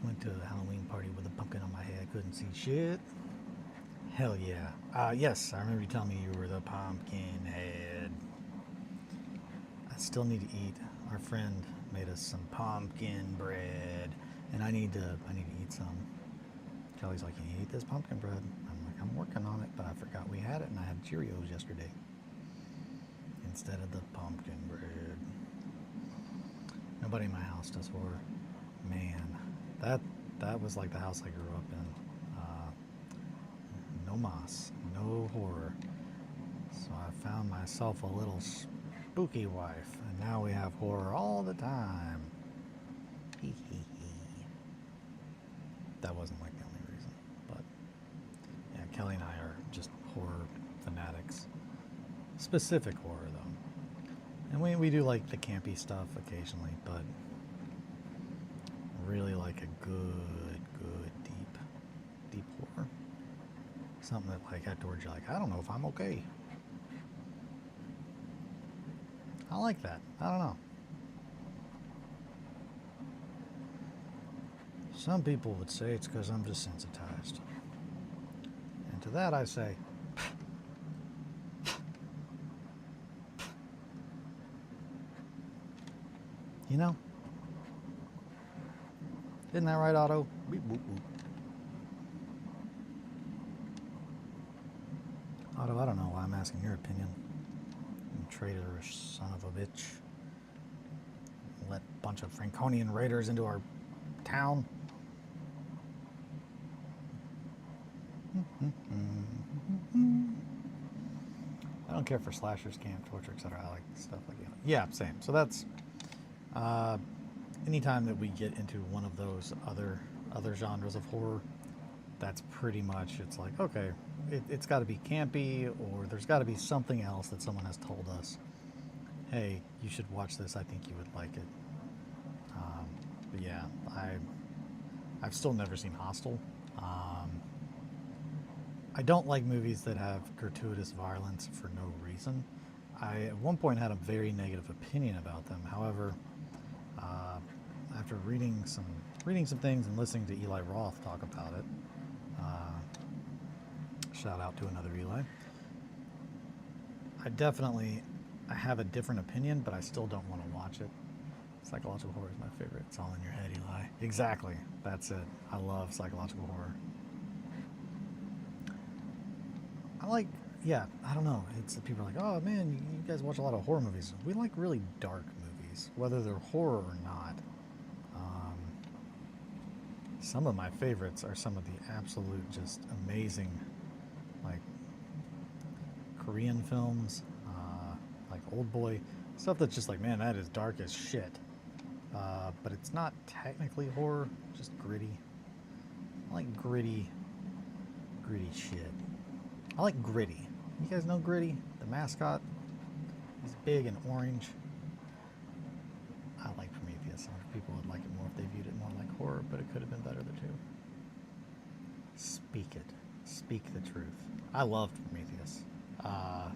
Went to a Halloween party with a pumpkin on my head, couldn't see shit. Hell yeah. Yes, I remember you telling me you were the pumpkin head. I still need to eat. Our friend made us some pumpkin bread, and I need to eat some. Kelly's like, can you eat this pumpkin bread? I'm like, I'm working on it, but I forgot we had it, and I had Cheerios yesterday instead of the pumpkin bread. Nobody in my house does horror. Man, that was like the house I grew up in. No moss, no horror. So I found myself a little spooky wife, and now we have horror all the time. Hee hee hee. That wasn't like the only reason, but yeah, Kelly and I are just horror fanatics. Specific horror though. And we do like the campy stuff occasionally, but really like a good deep horror. Something that like afterwards you're like, I don't know if I'm okay. I like that. I don't know. Some people would say it's because I'm desensitized. And to that I say, you know, isn't that right, Otto? Beep, boop, boop. Otto, I don't know why I'm asking your opinion. You traitorous son of a bitch. Let a bunch of Franconian raiders into our town. I don't care for slashers, camp, torture, etc. I like stuff like that. Yeah, same. So that's anytime that we get into one of those other genres of horror, that's pretty much, it's like, okay, it's got to be campy, or there's got to be something else that someone has told us, hey, you should watch this, I think you would like it. But yeah, I've still never seen Hostel. I don't like movies that have gratuitous violence for no reason. I at one point had a very negative opinion about them. However, after reading some things and listening to Eli Roth talk about it, shout out to another Eli, I have a different opinion, but I still don't want to watch it. Psychological horror is my favorite. It's all in your head, Eli. Exactly. That's it. I love psychological horror. I don't know. It's people are like, oh man, you guys watch a lot of horror movies. We like really dark movies, whether they're horror or not. Some of my favorites are some of the absolute just amazing, like Korean films, like Old Boy, stuff that's just like, man, that is dark as shit. But it's not technically horror, just gritty. I like gritty shit. I like Gritty. You guys know Gritty? The mascot? He's big and orange. I like Prometheus. Some people would like it more if they viewed it more like horror, but it could have been better too. Speak it. Speak the truth. I loved Prometheus. I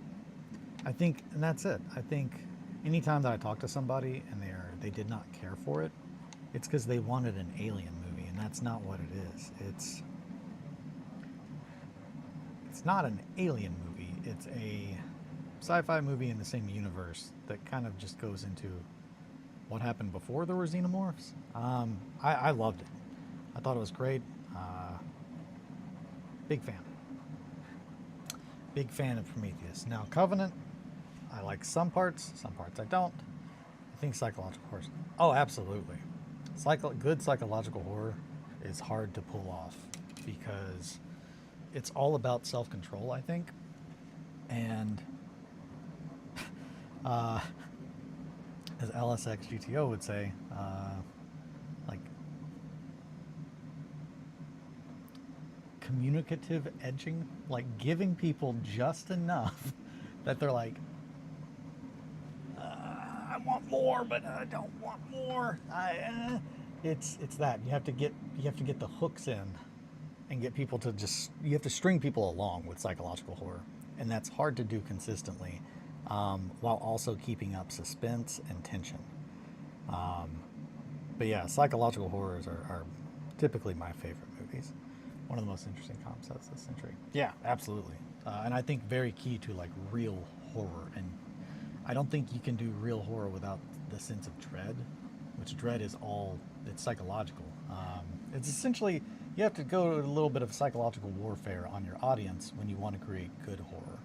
think, and that's it. I think anytime that I talk to somebody and they did not care for it, it's because they wanted an alien movie, and that's not what it is. It's not an alien movie. It's a sci-fi movie in the same universe that kind of just goes into what happened before there were xenomorphs. I loved it. I thought it was great. Big fan. Big fan of Prometheus. Now, Covenant, I like some parts I don't. I think psychological horror. Oh, absolutely. Good psychological horror is hard to pull off because it's all about self-control, I think. And as LSX GTO would say, like communicative edging, like giving people just enough that they're like, I want more, but I don't want more. It's that you have to get the hooks in and get people to you have to string people along with psychological horror, and that's hard to do consistently, while also keeping up suspense and tension. But yeah, psychological horrors are typically my favorite movies. One of the most interesting concepts this century. Yeah, absolutely. And I think very key to like real horror, and I don't think you can do real horror without the sense of dread, which dread is it's psychological. It's essentially, you have to go to a little bit of psychological warfare on your audience when you want to create good horror.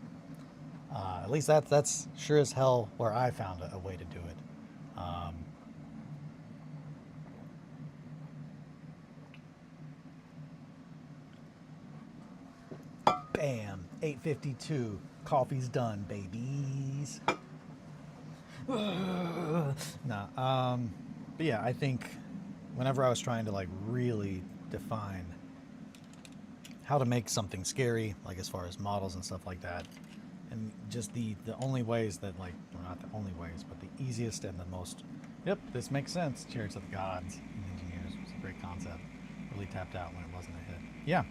At least that's sure as hell where I found a way to do it. Bam, 8:52. Coffee's done, babies. Nah, but yeah, I think whenever I was trying to like really define how to make something scary, like as far as models and stuff like that, and just the only ways that like, well, not the only ways, but the easiest and the most, yep, this makes sense. Chariots of the Gods and Engineers was a great concept. Really tapped out when it wasn't a hit. Yeah.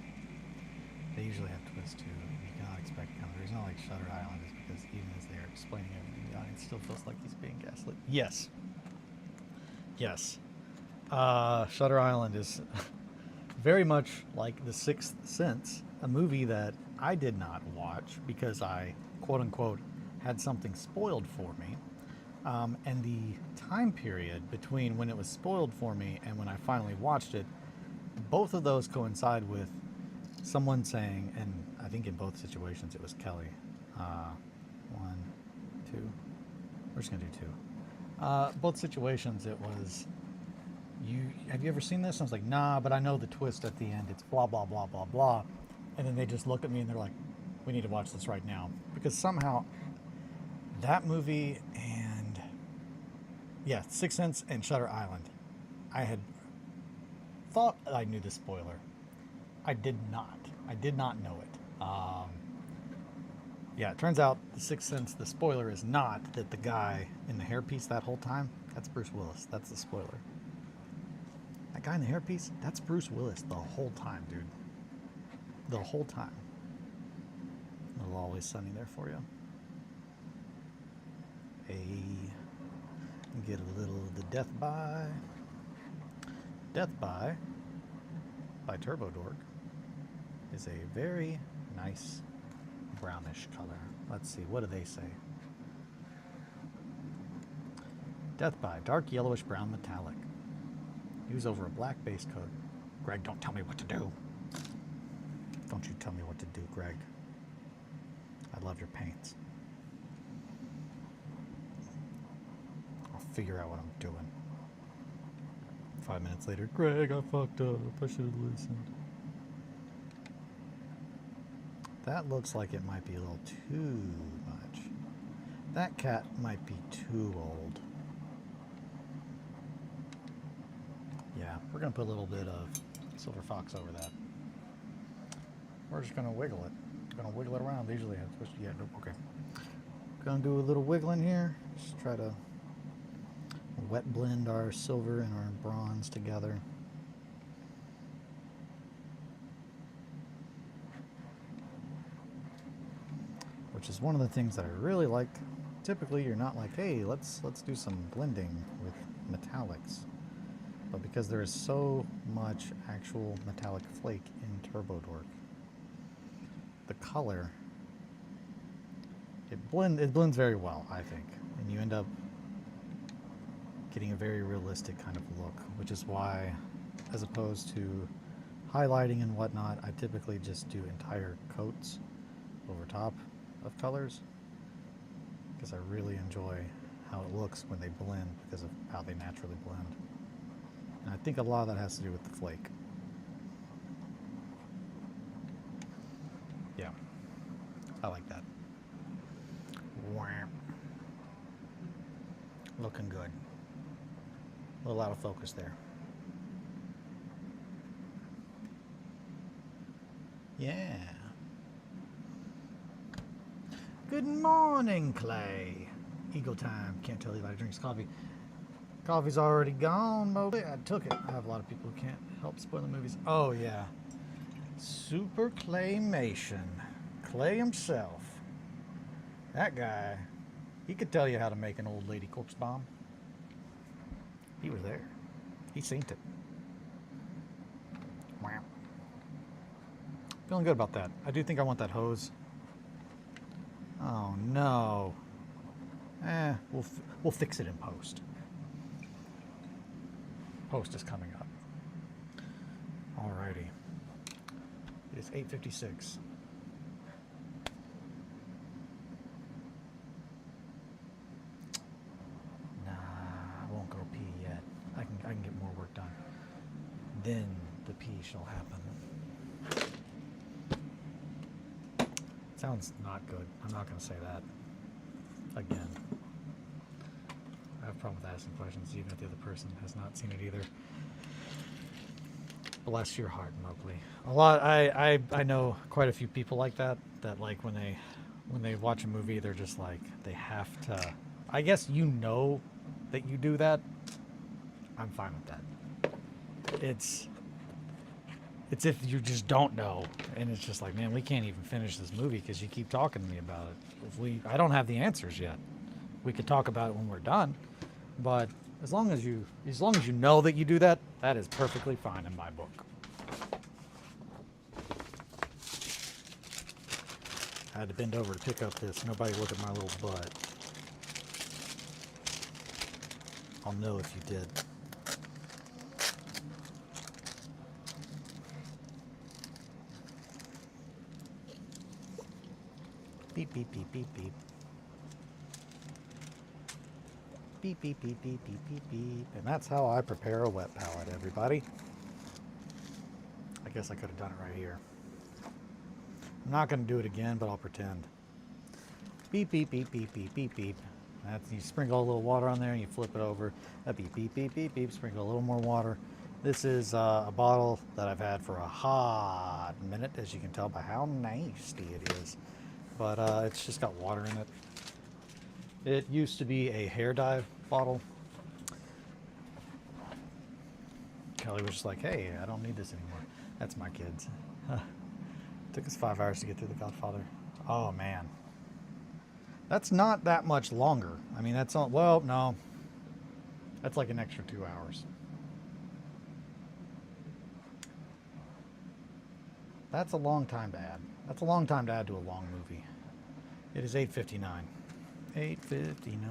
They usually have twists too. You cannot expect kind of. The reason I like Shutter Island is because even as they are explaining everything, the audience still feels like he's being gaslit. Yes. Yes. Shutter Island is very much like The Sixth Sense, a movie that I did not watch because I, quote unquote, had something spoiled for me. And the time period between when it was spoiled for me and when I finally watched it, both of those coincide with someone saying, and I think in both situations it was Kelly. One, two. We're just gonna do two. Both situations it was. Have you ever seen this? I was like, nah, but I know the twist at the end. It's blah blah blah blah blah, and then they just look at me and they're like, we need to watch this right now, because somehow that movie and Sixth Sense and Shutter Island, I had thought I knew the spoiler. I did not. I did not know it. It turns out the Sixth Sense, the spoiler is not that the guy in the hairpiece that whole time, that's Bruce Willis. That's the spoiler. That guy in the hairpiece, that's Bruce Willis the whole time, dude. The whole time. It'll always sunny there for you. Get a little of the Death by Turbo Dork is a very nice brownish color. Let's see, what do they say? Death by, dark yellowish brown metallic. Use over a black base coat. Greg, don't tell me what to do. Don't you tell me what to do, Greg. I love your paints. I'll figure out what I'm doing. 5 minutes later, Greg, I fucked up. I should have listened. That looks like it might be a little too much. That cat might be too old. Yeah, we're going to put a little bit of Silver Fox over that. We're just going to wiggle it. Going to wiggle it around. Usually I'm supposed to, okay. Going to do a little wiggling here. Just try to wet blend our silver and our bronze together. Which is one of the things that I really like. Typically you're not like, hey, let's do some blending with metallics. But because there is so much actual metallic flake in Turbo Dork, the color, it blends very well, I think. And you end up getting a very realistic kind of look, which is why, as opposed to highlighting and whatnot, I typically just do entire coats over top of colors, because I really enjoy how it looks when they blend because of how they naturally blend. And I think a lot of that has to do with the flake. Yeah, I like that. Looking good. A little out of focus there. Yeah. Good morning, Clay. Eagle time. Can't tell Eli drinks coffee. Coffee's already gone, Mobley. I took it. I have a lot of people who can't help spoil the movies. Oh, yeah. Super Claymation. Clay himself. That guy, he could tell you how to make an old lady corpse bomb. He was there. He seen it. Wow. Feeling good about that. I do think I want that hose. Oh, no. We'll fix it in post. Post is coming up. Alrighty. It is 8:56. Nah, I won't go pee yet. I can get more work done. Then the pee shall happen. Sounds not good. I'm not going to say that again. I have a problem with asking questions even if the other person has not seen it either. Bless your heart, Mowgli. I know quite a few people like that like when they watch a movie, they're just like, they have to, I guess you know that you do that. I'm fine with that. It's if you just don't know, and it's just like, man, we can't even finish this movie because you keep talking to me about it. I don't have the answers yet. We could talk about it when we're done, but as long as you know that you do that, that is perfectly fine in my book. I had to bend over to pick up this. Nobody look at my little butt. I'll know if you did. beep, beep, beep, beep. Beep, beep, beep, beep, beep, beep, beep. And that's how I prepare a wet palette, everybody. I guess I could have done it right here. I'm not going to do it again, but I'll pretend. Beep, beep, beep, beep, beep, beep, beep. That's, you sprinkle a little water on there and you flip it over. Beep, beep, beep, beep, beep. Sprinkle a little more water. This is a bottle that I've had for a hot minute, as you can tell by how nasty it is. But it's just got water in it. It used to be a hair dye bottle. Kelly was just like, hey, I don't need this anymore. That's my kids. Took us 5 hours to get through The Godfather. Oh, man. That's not that much longer. I mean, that's all, well, no. That's like an extra 2 hours. That's a long time to add. That's a long time to add to a long movie. It is 8:59. 8:59.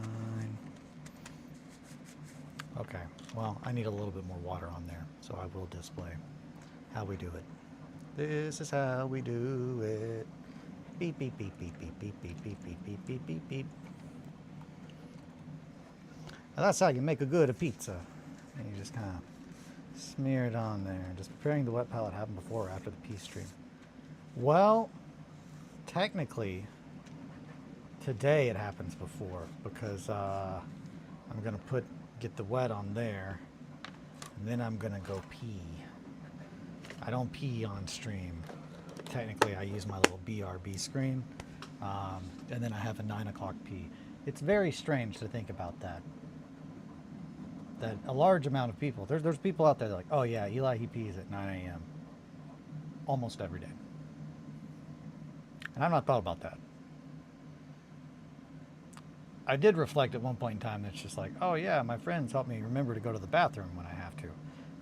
Okay, well, I need a little bit more water on there, so I will display how we do it. This is how we do it. Beep, beep, beep, beep, beep, beep, beep, beep, beep, beep, beep, beep, beep. Now that's how you make a good pizza. And you just kind of smear it on there. Does preparing the wet palette happen before or after the pea stream? Well, technically, today it happens before because I'm going to get the wet on there, and then I'm going to go pee. I don't pee on stream. Technically, I use my little BRB screen, and then I have a 9 o'clock pee. It's very strange to think about that. That a large amount of people, there's people out there that are like, oh yeah, Eli, he pees at 9 a.m. almost every day. And I've not thought about that. I did reflect at one point in time that it's just like, oh yeah, my friends help me remember to go to the bathroom when I have to.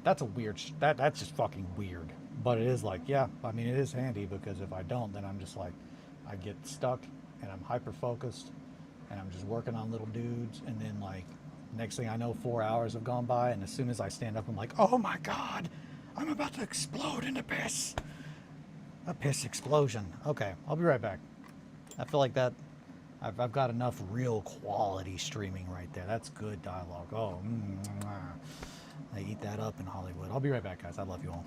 That's a weird, that's just fucking weird. But it is like, yeah, I mean, it is handy because if I don't, then I'm just like, I get stuck and I'm hyper focused and I'm just working on little dudes. And then like, next thing I know, 4 hours have gone by. And as soon as I stand up, I'm like, oh my God, I'm about to explode into piss. A piss explosion. Okay, I'll be right back. I feel like that, I've got enough real quality streaming right there. That's good dialogue. Oh, they eat that up in Hollywood. I'll be right back, guys. I love you all.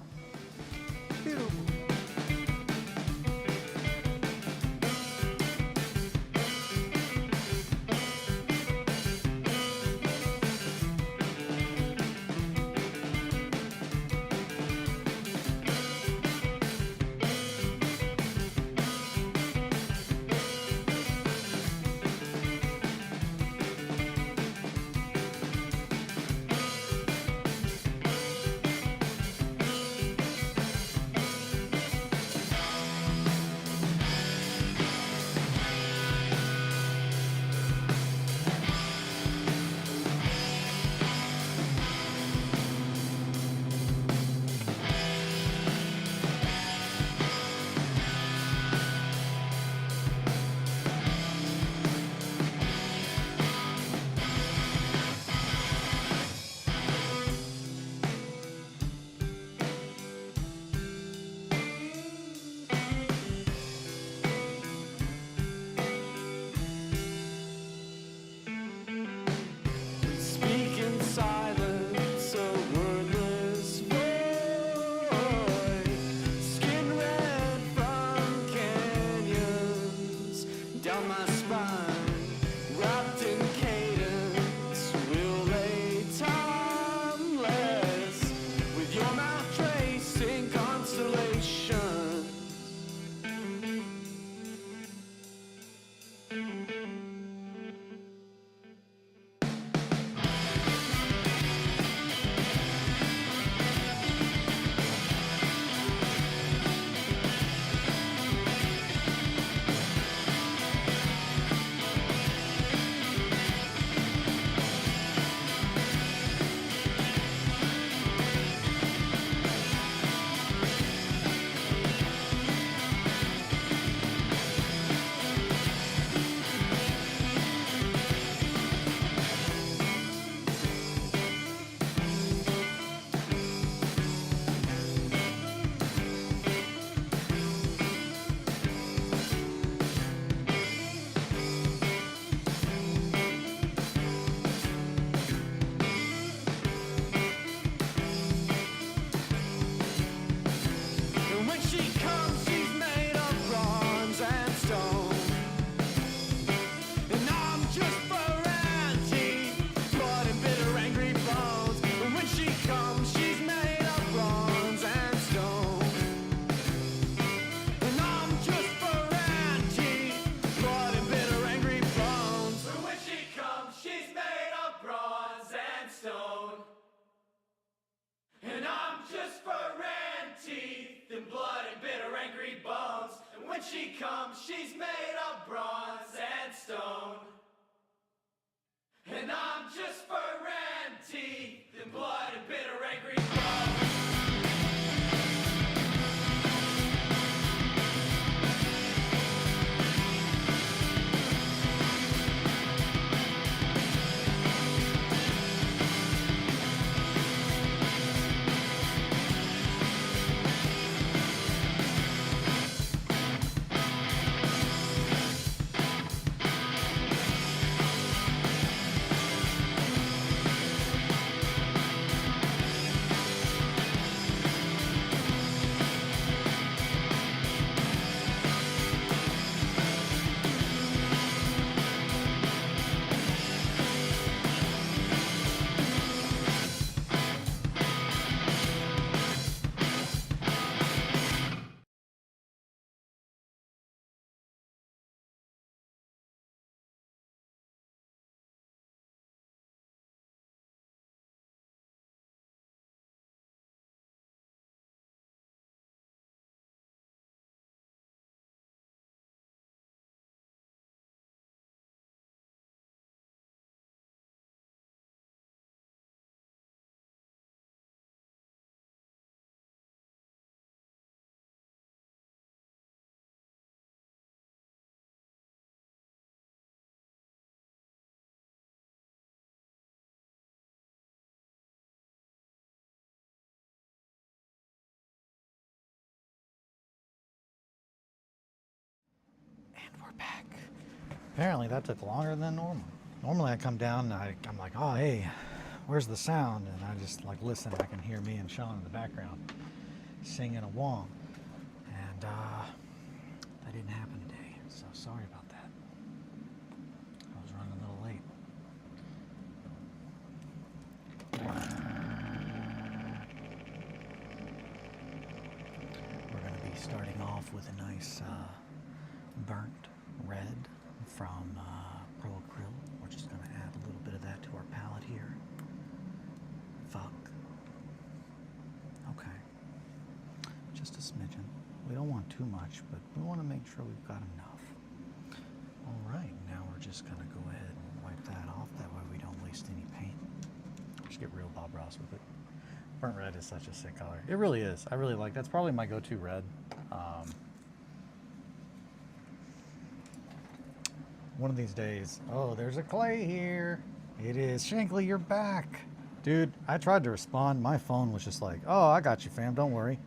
she comes, she's made of bronze and stone. And I'm just fur and teeth and blood and bitter angry bones. And we're back. Apparently that took longer than normal. Normally I come down and I'm like, oh hey, where's the sound? And I just like listen. I can hear me and Sean in the background singing a wong. And that didn't happen today. So sorry about that. I was running a little late. We're going to be starting off with a nice burnt red from Pro Acryl. We're just going to add a little bit of that to our palette here. Fuck. Okay. Just a smidgen. We don't want too much, but we want to make sure we've got enough. All right, now we're just going to go ahead and wipe that off. That way we don't waste any paint. Just get real Bob Ross with it. Burnt red is such a sick color. It really is. I really like. That's probably my go-to red. One of these days. Oh, there's a clay here. It is. Shankly, you're back. Dude, I tried to respond. My phone was just like, oh, I got you, fam. Don't worry.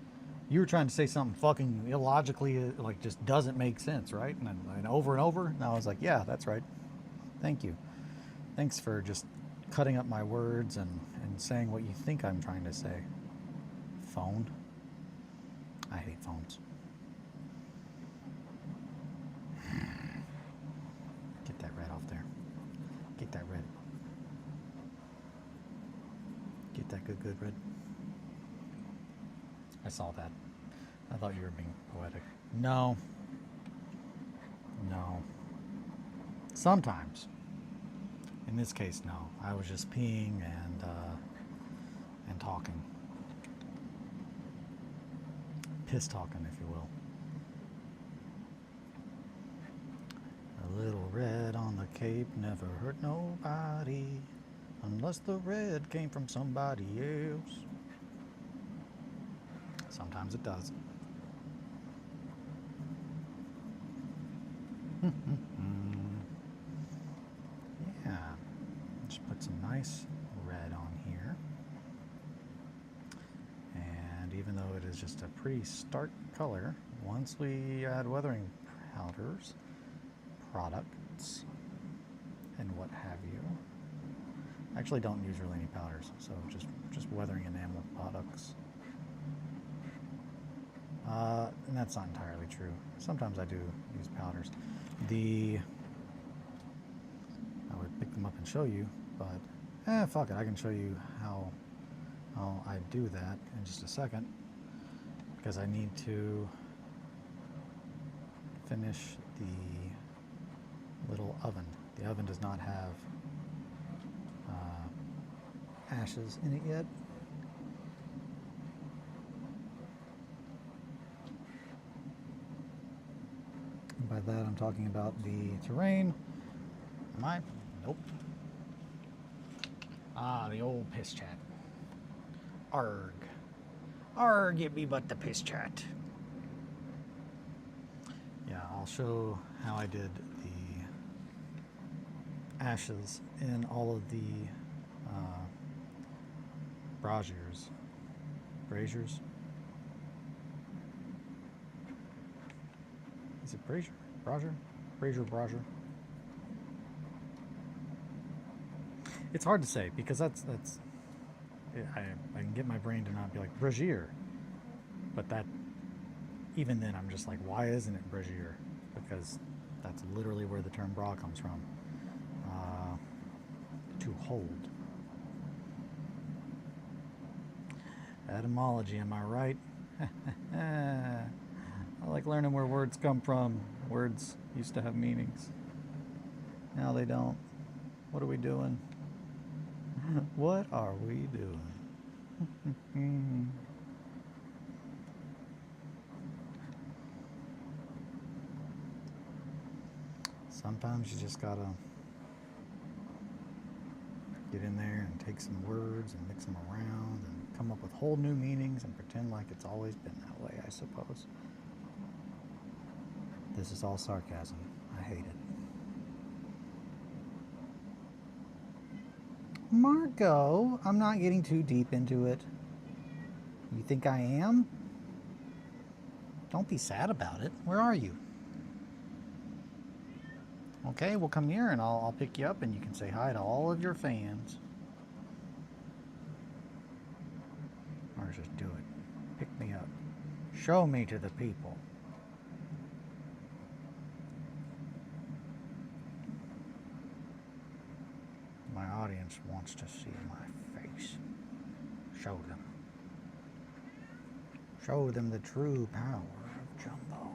You were trying to say something fucking illogically, like just doesn't make sense, right? And over and over. And I was like, yeah, that's right. Thank you. Thanks for just cutting up my words and saying what you think I'm trying to say. Phone. I hate phones. Get that red off there. Get that red. Get that good red. I saw that. I thought you were being poetic. No. No. Sometimes. In this case, no. I was just peeing and talking. Piss talking, if you will. A little red on the cape never hurt nobody, unless the red came from somebody else. Sometimes it does. Yeah. Just put some nice red on here. And even though it is just a pretty stark color, once we add weathering powders, products, and what have you. I actually don't use really any powders, so just weathering enamel products. And that's not entirely true. Sometimes I do use powders. I would pick them up and show you, but fuck it, I can show you how I do that in just a second, because I need to finish the little oven. The oven does not have ashes in it yet. that, I'm talking about the terrain. Am I? Nope. Ah, the old piss chat. Arg. Arg, it be but the piss chat. Yeah, I'll show how I did the ashes in all of the braziers. Braziers? Is it brazier? Brazier? Brazier. It's hard to say because that's I can get my brain to not be like brazier, but that even then I'm just like, why isn't it brazier? Because that's literally where the term bra comes from. To hold. Etymology, am I right? I like learning where words come from. Words used to have meanings. Now they don't. What are we doing? What are we doing? Sometimes you just gotta get in there and take some words and mix them around and come up with whole new meanings and pretend like it's always been that way, I suppose. This is all sarcasm. I hate it. Margot, I'm not getting too deep into it. You think I am? Don't be sad about it. Where are you? Okay, well come here and I'll pick you up and you can say hi to all of your fans. Or just do it. Pick me up. Show me to the people. My audience wants to see my face. Show them. Show them the true power of Jumbo.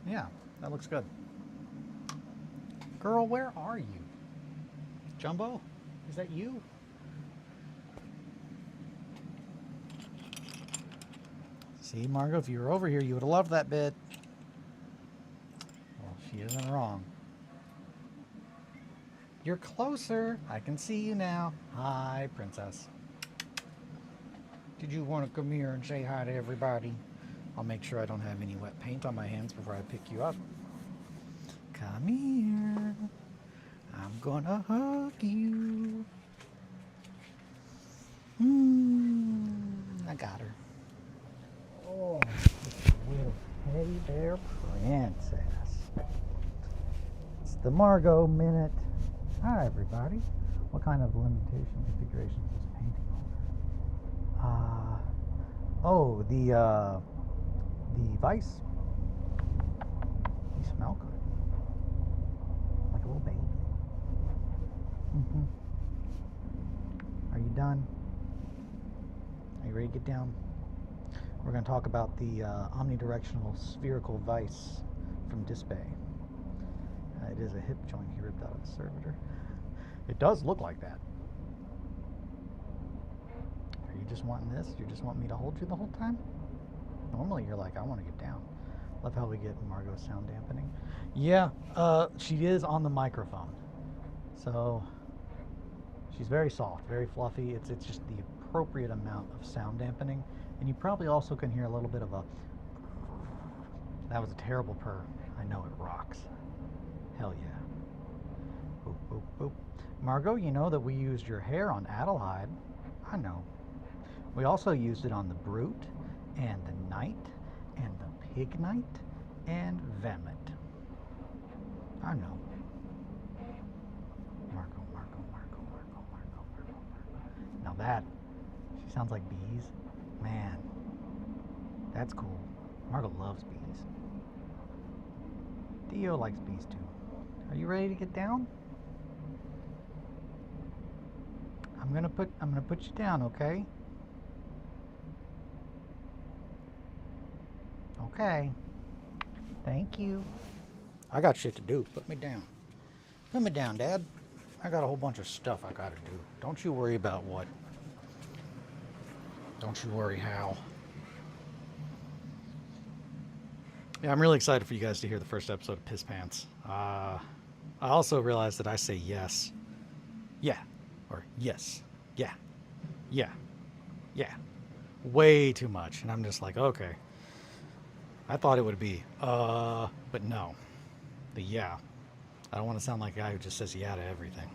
Yeah, that looks good. Girl, where are you? Jumbo? Is that you? See, Margot, if you were over here, you would have loved that bit. Well, she isn't wrong. You're closer. I can see you now. Hi, princess. Did you want to come here and say hi to everybody? I'll make sure I don't have any wet paint on my hands before I pick you up. Come here. I'm gonna hug you. I got her. Oh, little teddy bear princess. It's the Margot Minute. Hi, everybody. What kind of limitation configuration is this painting on? Oh, the Vice. You smell good. Like a little baby. Are you done? Are you ready to get down? We're going to talk about the omnidirectional spherical vise from Distillery. It is a hip joint he ripped out of the servitor. It does look like that. Are you just wanting this? You just want me to hold you the whole time? Normally you're like, I want to get down. Love how we get Margot's sound dampening. Yeah, she is on the microphone. So she's very soft, very fluffy. It's just the appropriate amount of sound dampening. And you probably also can hear a little bit of a... That was a terrible purr. I know it rocks. Hell yeah. Boop, boop, boop. Margot, you know that we used your hair on Adelheid. I know. We also used it on the Brute, and the Knight, and the Pig Knight, and Vemmet. I know. Margot. Now that, she sounds like bees. Man, that's cool. Margot loves bees. Dio likes bees too. Are you ready to get down? I'm gonna put you down, okay? Okay. Thank you. I got shit to do. Put me down. Put me down, Dad. I got a whole bunch of stuff I gotta do. Don't you worry about what. Don't you worry how. Yeah, I'm really excited for you guys to hear the first episode of Piss Pants. I also realized that I say yes, yeah, or yes, yeah, yeah, yeah, way too much. And I'm just like, okay. I thought it would be, but no. The yeah. I don't want to sound like a guy who just says yeah to everything.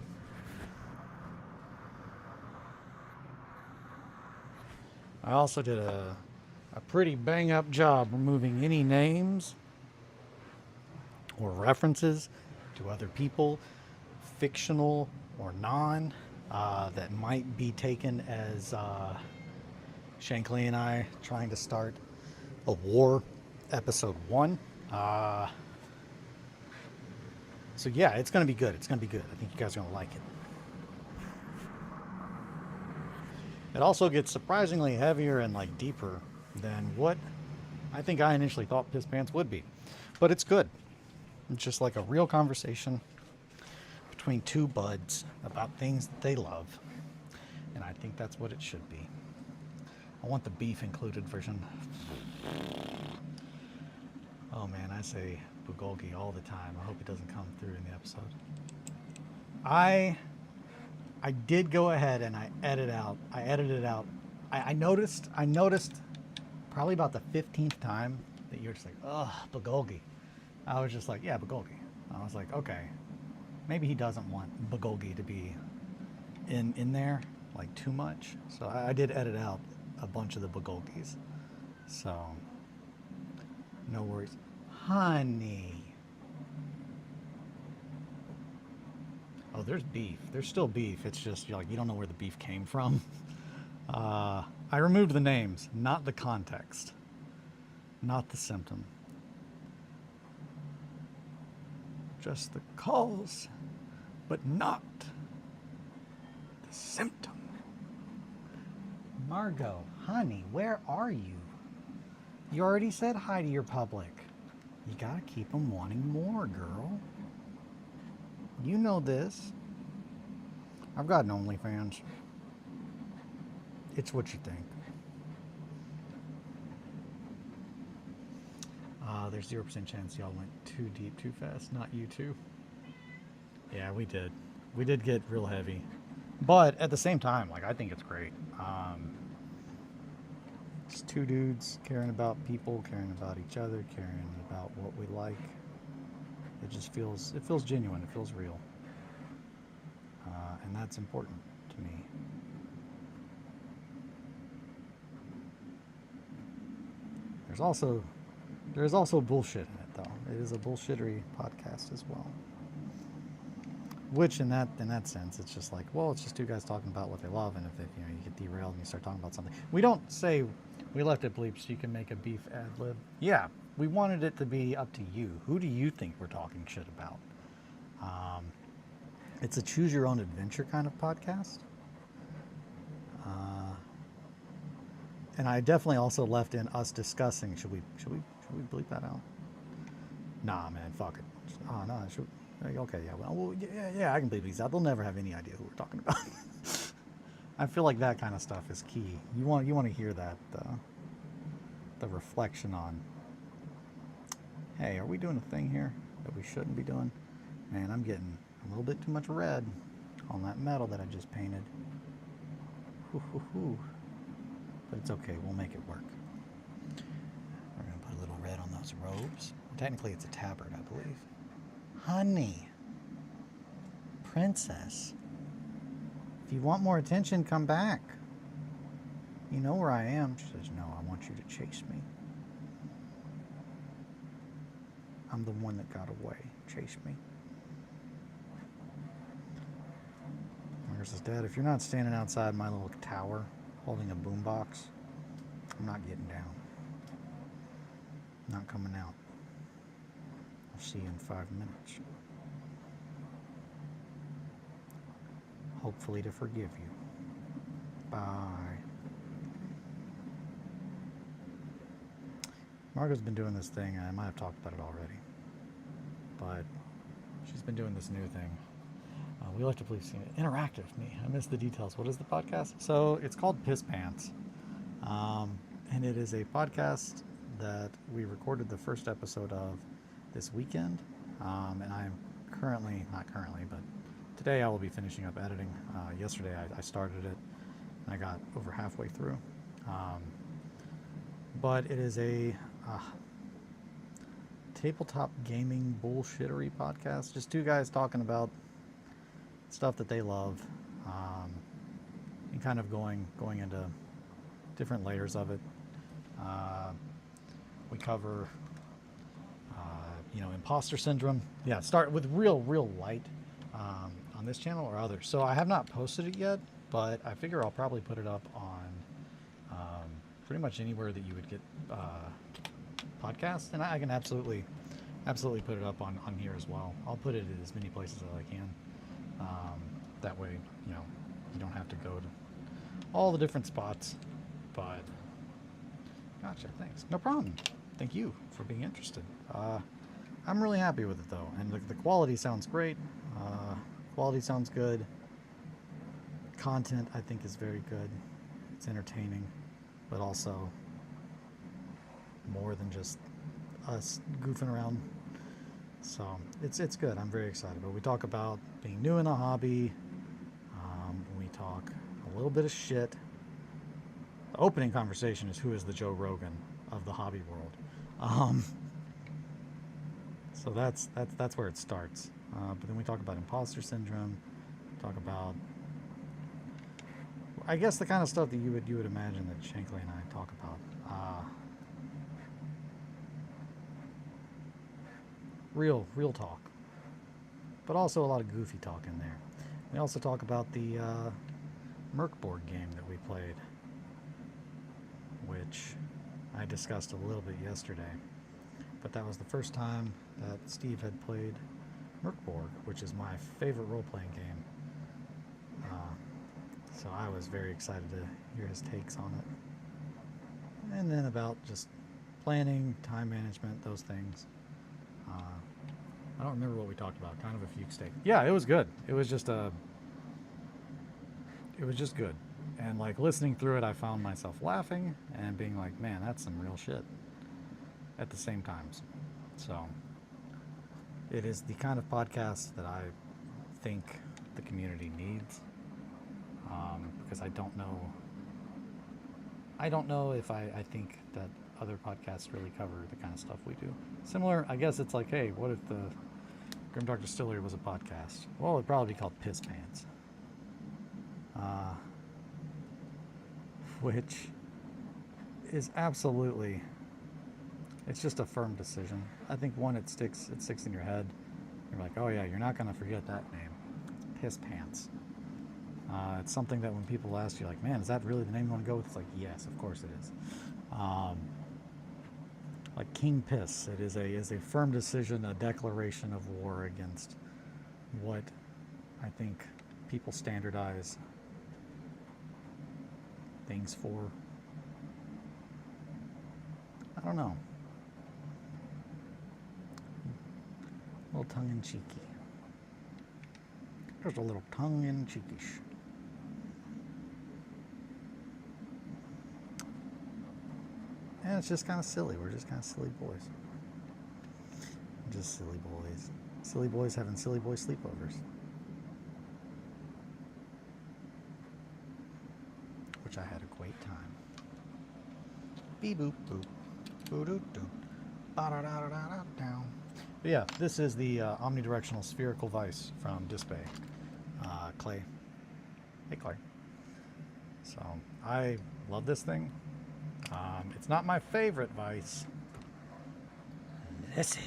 I also did a pretty bang up job removing any names or references to other people, fictional or non, that might be taken as Shankly and I trying to start a war, episode 1. Uh, so yeah, it's gonna be good. It's gonna be good. I think you guys are gonna like it. It also gets surprisingly heavier and like deeper than what I think I initially thought Piss Pants would be. But it's good. It's just like a real conversation between two buds about things that they love. And I think that's what it should be. I want the beef included version. Oh man, I say bulgogi all the time. I hope it doesn't come through in the episode. I did go ahead and I edited it out. I noticed probably about the 15th time that you're just like, ugh, bulgogi. I was just like, yeah, bulgogi. I was like, okay, maybe he doesn't want bulgogi to be in there like too much. So I did edit out a bunch of the bulgogis. So no worries, honey. Oh, there's beef. There's still beef. It's just like you don't know where the beef came from. I removed the names, not the context, not the symptom. Just the cause, but not the symptom. Margot, honey, where are you? You already said hi to your public. You gotta keep them wanting more, girl. You know this. I've got an OnlyFans. It's what you think. There's 0% chance y'all went too deep too fast. Not you two. Yeah, we did. We did get real heavy. But at the same time, like, I think it's great. Just two dudes caring about people, caring about each other, caring about what we like. It just feels genuine. It feels real. And that's important to me. There's also bullshit in it, though. It is a bullshittery podcast as well. Which, in that sense, it's just like, well, it's just two guys talking about what they love, and if you get derailed and you start talking about something, we don't say we left it bleep so you can make a beef ad lib. Yeah, we wanted it to be up to you. Who do you think we're talking shit about? It's a choose your own adventure kind of podcast. And I definitely also left in us discussing. Should we bleep that out? Nah, man, fuck it. Oh no, okay, yeah, well, yeah, I can bleep these out. They'll never have any idea who we're talking about. I feel like that kind of stuff is key. You want to hear that the reflection on, hey, are we doing a thing here that we shouldn't be doing? Man, I'm getting a little bit too much red on that metal that I just painted. Hoo. But it's okay, we'll make it work. We're gonna put a little red on those robes. Technically it's a tabard, I believe. Honey, princess, if you want more attention, come back. You know where I am. She says, no, I want you to chase me. I'm the one that got away. Chase me. Margaret says, Dad, if you're not standing outside my little tower holding a boombox, I'm not getting down. I'm not coming out. I'll see you in 5 minutes. Hopefully to forgive you. Bye. Margot's been doing this thing, and I might have talked about it already, but she's been doing this new thing. We like to please interactive. Me, I missed the details. What is the podcast? So it's called Piss Pants, and it is a podcast that we recorded the first episode of this weekend, and I'm not currently, but today I will be finishing up editing. Yesterday I started it, and I got over halfway through. But it is a tabletop gaming bullshittery podcast. Just two guys talking about stuff that they love, and kind of going into different layers of it. We cover, imposter syndrome. Yeah, start with real light on this channel or others. So I have not posted it yet, but I figure I'll probably put it up on pretty much anywhere that you would get podcasts, and I can absolutely put it up on here as well. I'll put it in as many places as I can. That way, you don't have to go to all the different spots. But gotcha, thanks. No problem. Thank you for being interested. I'm really happy with it though, and the quality sounds great. Quality sounds good. Content I think is very good. It's entertaining, but also more than just us goofing around. So it's good. I'm very excited. But we talk about being new in the hobby. We talk a little bit of shit. The opening conversation is who is the Joe Rogan of the hobby world. So that's where it starts. But then we talk about imposter syndrome. Talk about, I guess, the kind of stuff that you would imagine that Shankly and I talk about. Real talk, but also a lot of goofy talk in there. We also talk about the Merc board game that we played, which I discussed a little bit yesterday. But that was the first time that Steve had played Mercborg, which is my favorite role-playing game. So I was very excited to hear his takes on it. And then about just planning, time management, those things. I don't remember what we talked about. Kind of a fugue state. Yeah, it was good. It was just good. And like listening through it, I found myself laughing and being like, man, that's some real shit at the same times. So it is the kind of podcast that I think the community needs, because I don't know if I think that other podcasts really cover the kind of stuff we do. Similar, I guess it's like, hey, what if the Grimdark Distillery was a podcast? Well, it'd probably be called Piss Pants. Which is absolutely, it's just a firm decision. I think one, it sticks in your head. You're like, oh yeah, you're not going to forget that name. It's Piss Pants. It's something that when people ask you, like, man, is that really the name you want to go with? It's like, yes, of course it is. Like King Piss, it is a firm decision, a declaration of war against what I think people standardize things for. I don't know. A little tongue-in-cheeky. There's a little tongue-in-cheekish. And it's just kind of silly. We're just kind of silly boys. Just silly boys. Silly boys having silly boy sleepovers. Which I had a great time. Beep boop boop. Boo doo doo. Ba da da da da down. But yeah, this is the omnidirectional spherical vise from Disbay. Clay. Hey, Clay. So I love this thing. It's not my favorite vise. This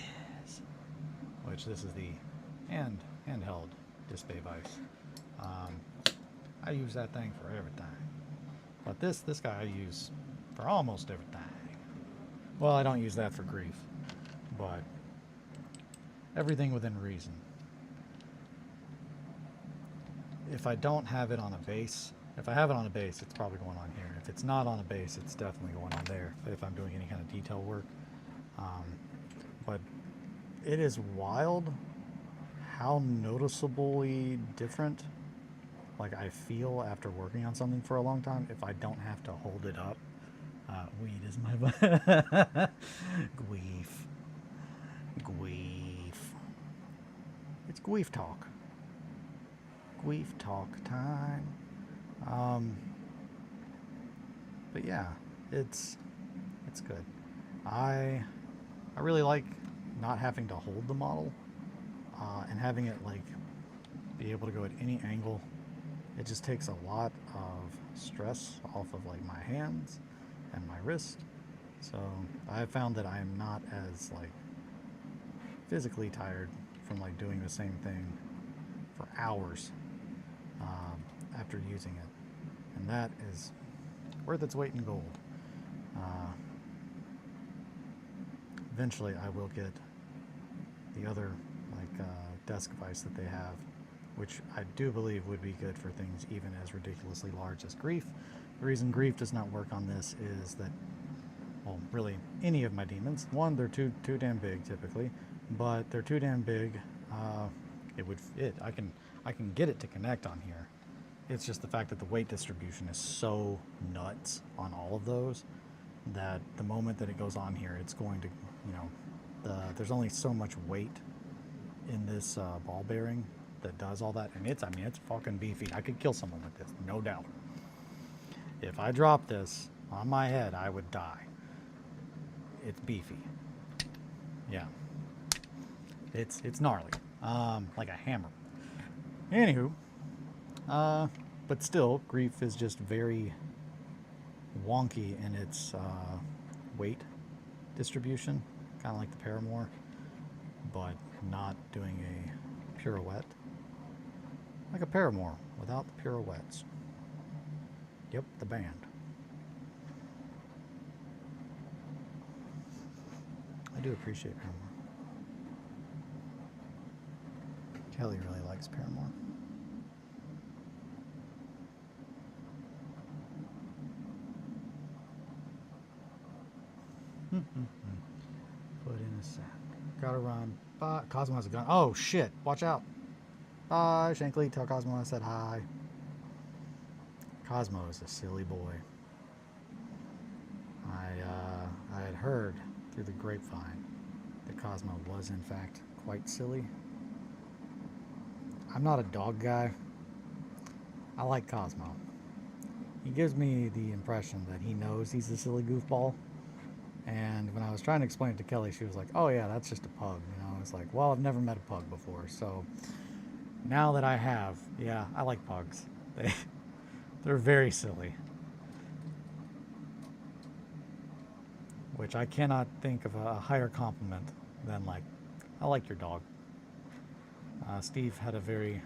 is the handheld Disbay vise. I use that thing for everything. But this guy I use for almost everything. Well, I don't use that for grief, but everything within reason. If I don't have it on a base, if I have it on a base, it's probably going on here. If it's not on a base, it's definitely going on there, if I'm doing any kind of detail work. But it is wild how noticeably different like I feel after working on something for a long time if I don't have to hold it up Weed is my Gweef. Gweef. It's Gweef talk. Gweef talk time. But yeah, it's good. I really like not having to hold the model and having it like be able to go at any angle. It just takes a lot of stress off of like my hands and my wrist. So I have found that I am not as like physically tired from like doing the same thing for hours after using it, and that is worth its weight in gold. Eventually I will get the other like desk device that they have, which I do believe would be good for things even as ridiculously large as Grief. The reason Grief does not work on this is that, well, really any of my demons, one, they're too damn big typically, but they're too damn big. It would fit. I can get it to connect on here. It's just the fact that the weight distribution is so nuts on all of those that the moment that it goes on here, it's going to, you know, there's only so much weight in this ball bearing that does all that, and it's fucking beefy. I could kill someone with this, no doubt. If I drop this on my head, I would die. It's beefy. Yeah. It's gnarly. Like a hammer. Anywho, but still, Grief is just very wonky in its weight distribution, kind of like the Paramour, but not doing a pirouette. Like a Paramour without the pirouettes. Yep, the band. I do appreciate Paramore. Kelly really likes Paramore. Put in a sack. Gotta run. Bye. Cosmo has a gun. Oh shit! Watch out. Bye, Shankly. Tell Cosmo I said hi. Cosmo is a silly boy. I had heard through the grapevine that Cosmo was in fact quite silly. I'm not a dog guy. I like Cosmo. He gives me the impression that he knows he's a silly goofball. And when I was trying to explain it to Kelly, she was like, oh yeah, that's just a pug. You know, I was like, well, I've never met a pug before. So now that I have, yeah, I like pugs. They're very silly. Which I cannot think of a higher compliment than like, I like your dog. Steve had a very,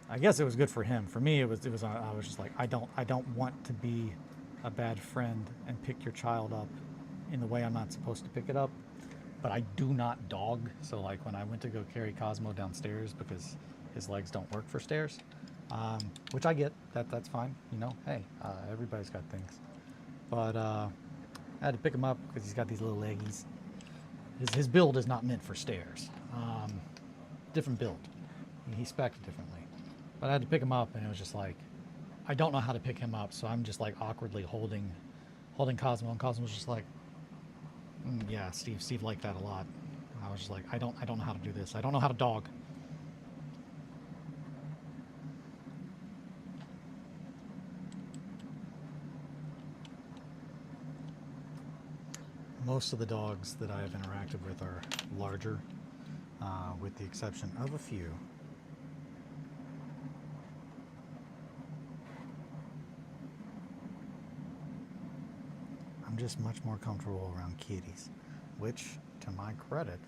I guess it was good for him. For me, it was I was just like, I don't want to be a bad friend and pick your child up in the way I'm not supposed to pick it up, but I do not dog. So like when I went to go carry Cosmo downstairs because his legs don't work for stairs, which I get, that's fine, you know, hey, everybody's got things, but I had to pick him up because he's got these little leggies. His build is not meant for stairs. Different build. He's spec'd differently, but I had to pick him up, and it was just like, I don't know how to pick him up, so I'm just like awkwardly holding Cosmo, and Cosmo was just like, yeah, Steve liked that a lot. And I was just like, I don't know how to do this. I don't know how to dog. Most of the dogs that I have interacted with are larger, with the exception of a few. I'm just much more comfortable around kitties, which, to my credit,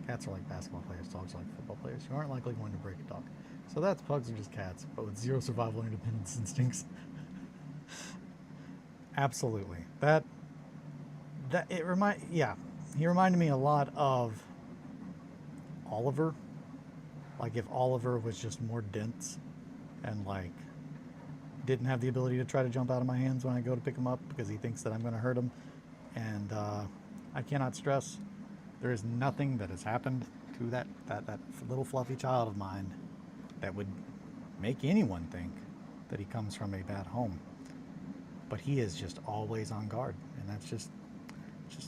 cats are like basketball players, dogs are like football players. You aren't likely going to break a dog. So that's pugs are just cats, but with zero survival or independence instincts. Absolutely. He reminded me a lot of Oliver. Like if Oliver was just more dense and like didn't have the ability to try to jump out of my hands when I go to pick him up because he thinks that I'm going to hurt him. And I cannot stress, there is nothing that has happened to that little fluffy child of mine that would make anyone think that he comes from a bad home. but he is just always on guard, and that's just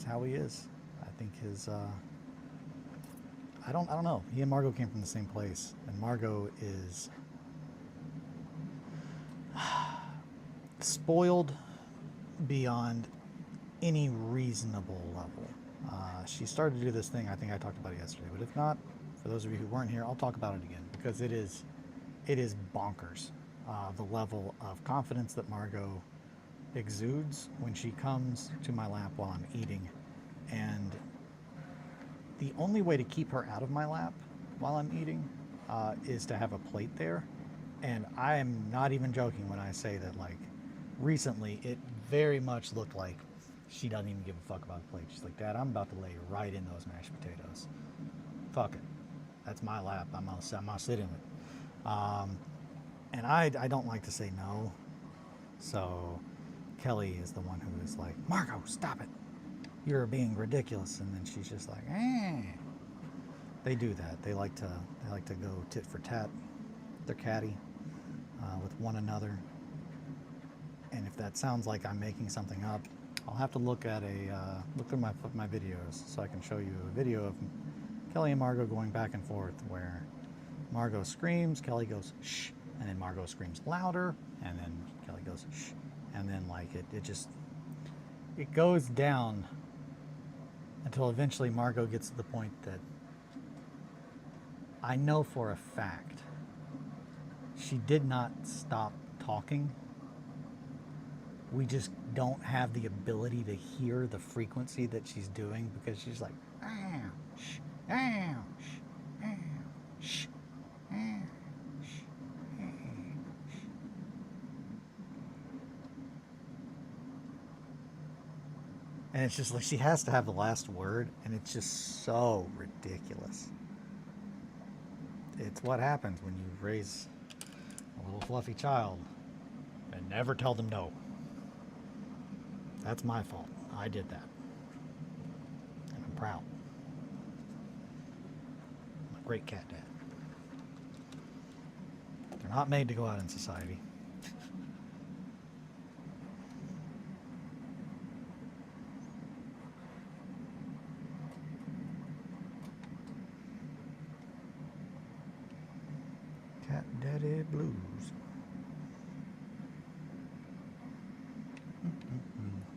how he is. I think his I don't know. He and Margot came from the same place, and Margot is spoiled beyond any reasonable level. She started to do this thing. I think I talked about it yesterday, but if not, for those of you who weren't here, I'll talk about it again because it is bonkers. The level of confidence that Margot exudes when she comes to my lap while I'm eating, and the only way to keep her out of my lap while I'm eating is to have a plate there. And I am not even joking when I say that, like, recently it very much looked like she doesn't even give a fuck about the plate. She's like, Dad, I'm about to lay right in those mashed potatoes. Fuck it. That's my lap. I'm gonna sit in it. And I don't like to say no. So Kelly is the one who is like, Margot, stop it. You're being ridiculous. And then she's just like, eh. They do that. They like to go tit for tat. They're catty with one another. And if that sounds like I'm making something up, I'll have to look through my videos so I can show you a video of Kelly and Margot going back and forth where Margot screams, Kelly goes shh, and then Margot screams louder, and then Kelly goes shh, and then like it goes down until eventually Margot gets to the point that I know for a fact she did not stop talking. We just don't have the ability to hear the frequency that she's doing because she's like, shh, shh, shh, shh. And it's just like she has to have the last word, and it's just so ridiculous. It's what happens when you raise a little fluffy child and never tell them no. That's my fault. I did that. And I'm proud. I'm a great cat dad. They're not made to go out in society. Cat Daddy Blues.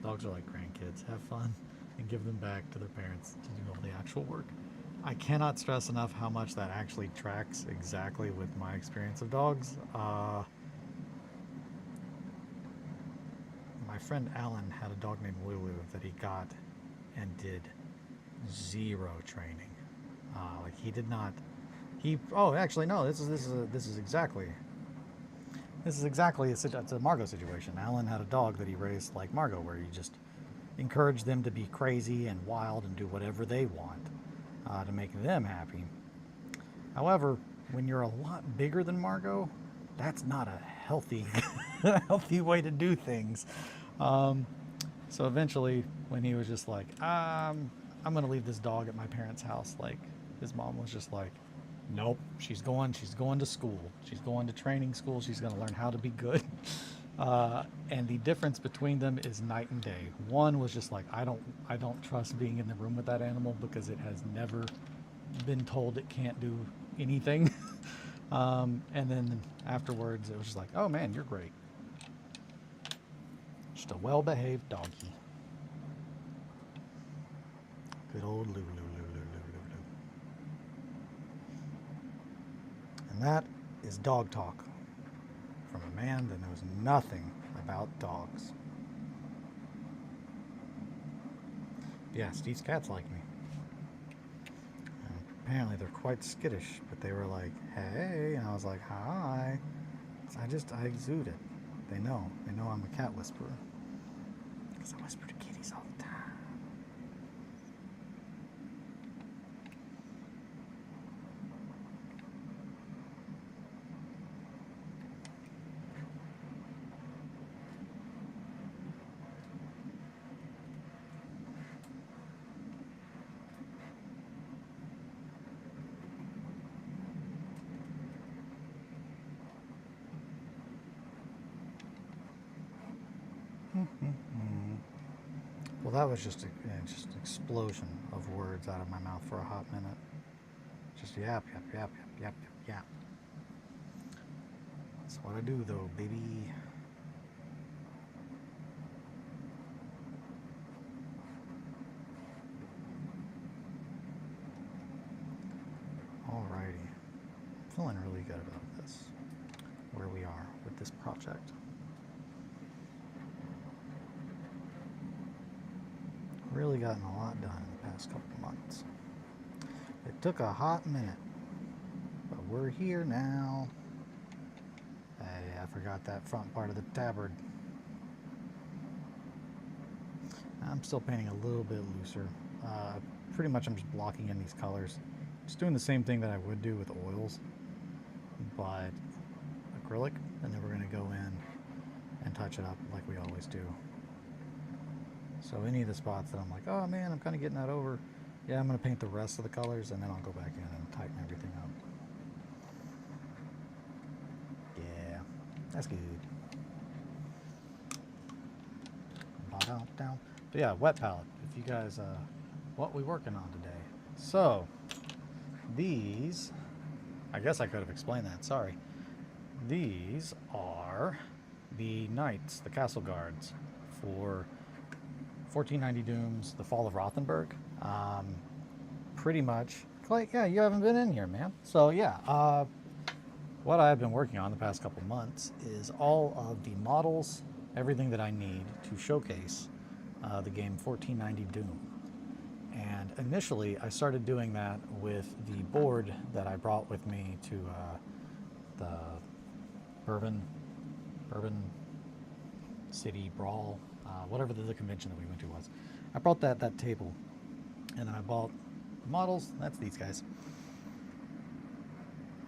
Dogs are like grandkids. Have fun and give them back to their parents to do all the actual work. I cannot stress enough how much that actually tracks exactly with my experience of dogs. My friend Alan had a dog named Lulu that he got and did zero training. Like he did not. Oh, actually, no. This is exactly it's a Margot situation. Alan had a dog that he raised like Margot, where you just encourage them to be crazy and wild and do whatever they want to make them happy. However, when you're a lot bigger than Margot, that's not a healthy healthy way to do things. So eventually, when he was just like, I'm gonna leave this dog at my parents' house, like his mom was just like, nope, she's going to school. She's going to training school. She's going to learn how to be good. And the difference between them is night and day. One was just like, I don't trust being in the room with that animal because it has never been told it can't do anything. And then afterwards, it was just like, oh man, you're great. Just a well-behaved doggy. Good old Lulu. And that is dog talk from a man that knows nothing about dogs. Yeah, Steve's cats like me. And apparently they're quite skittish, but they were like, hey, and I was like, hi. So I exude it. They know I'm a cat whisperer. Because I whisper to kitties all the time. Well, that was just just an explosion of words out of my mouth for a hot minute. Just yap, yap, yap, yap, yap, yap, yap. That's what I do, though, baby. Alrighty. I'm feeling really good about this, where we are with this project. Really gotten a lot done in the past couple of months. It took a hot minute, but we're here now. Hey, I forgot that front part of the tabard. I'm still painting a little bit looser. Pretty much I'm just blocking in these colors. Just doing the same thing that I would do with oils, but acrylic, and then we're going to go in and touch it up like we always do. So any of the spots that I'm like, oh man, I'm kind of getting that over, yeah, I'm going to paint the rest of the colors, and then I'll go back in and tighten everything up. Yeah, that's good. Down. But yeah, wet palette. If you guys, what we working on today? So these, I guess I could have explained that. Sorry. These are the knights, the castle guards for 1490 Dooms, the Fall of Rothenburg. Pretty much, Clay, yeah, you haven't been in here, man. So yeah, what I've been working on the past couple months is all of the models, everything that I need to showcase the game 1490 Doom. And initially, I started doing that with the board that I brought with me to the Bourbon City Brawl, whatever the convention that we went to was. I brought that table, and then I bought models. That's these guys.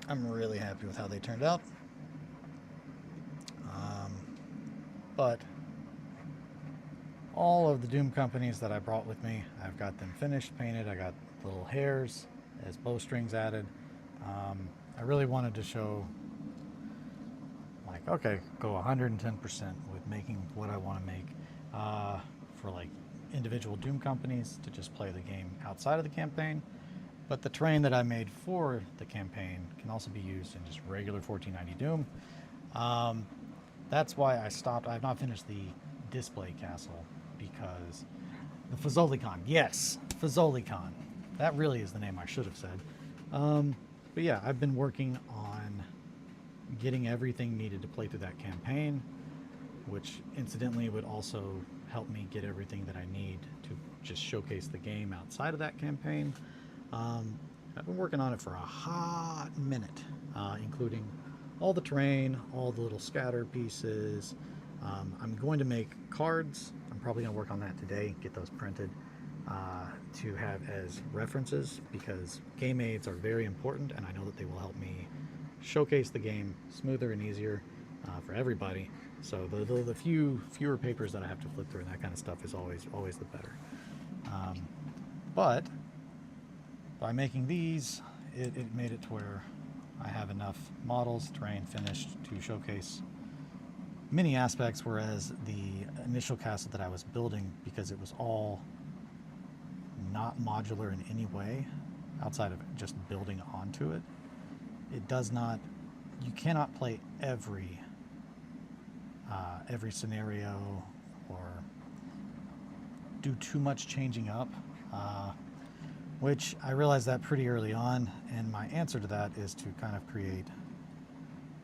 I'm really happy with how they turned out. But all of the Doom companies that I brought with me, I've got them finished, painted. I got little hairs as bowstrings added. I really wanted to show, like, okay, go 110% with making what I want to make for like individual Doom companies to just play the game outside of the campaign. But the terrain that I made for the campaign can also be used in just regular 1490 Doom. That's why I stopped. I have not finished the display castle because the Fazzolicon. Yes, Fazzolicon. That really is the name I should have said. But yeah, I've been working on getting everything needed to play through that campaign, which incidentally would also help me get everything that I need to just showcase the game outside of that campaign. I've been working on it for a hot minute, including all the terrain, all the little scatter pieces. I'm going to make cards. I'm probably going to work on that today, get those printed to have as references, because game aids are very important, and I know that they will help me showcase the game smoother and easier for everybody. So the fewer papers that I have to flip through and that kind of stuff is always the better. But by making these, it made it to where I have enough models, terrain finished to showcase many aspects, whereas the initial castle that I was building, because it was all not modular in any way outside of just building onto it, you cannot play every scenario or do too much changing up, which I realized that pretty early on, and my answer to that is to kind of create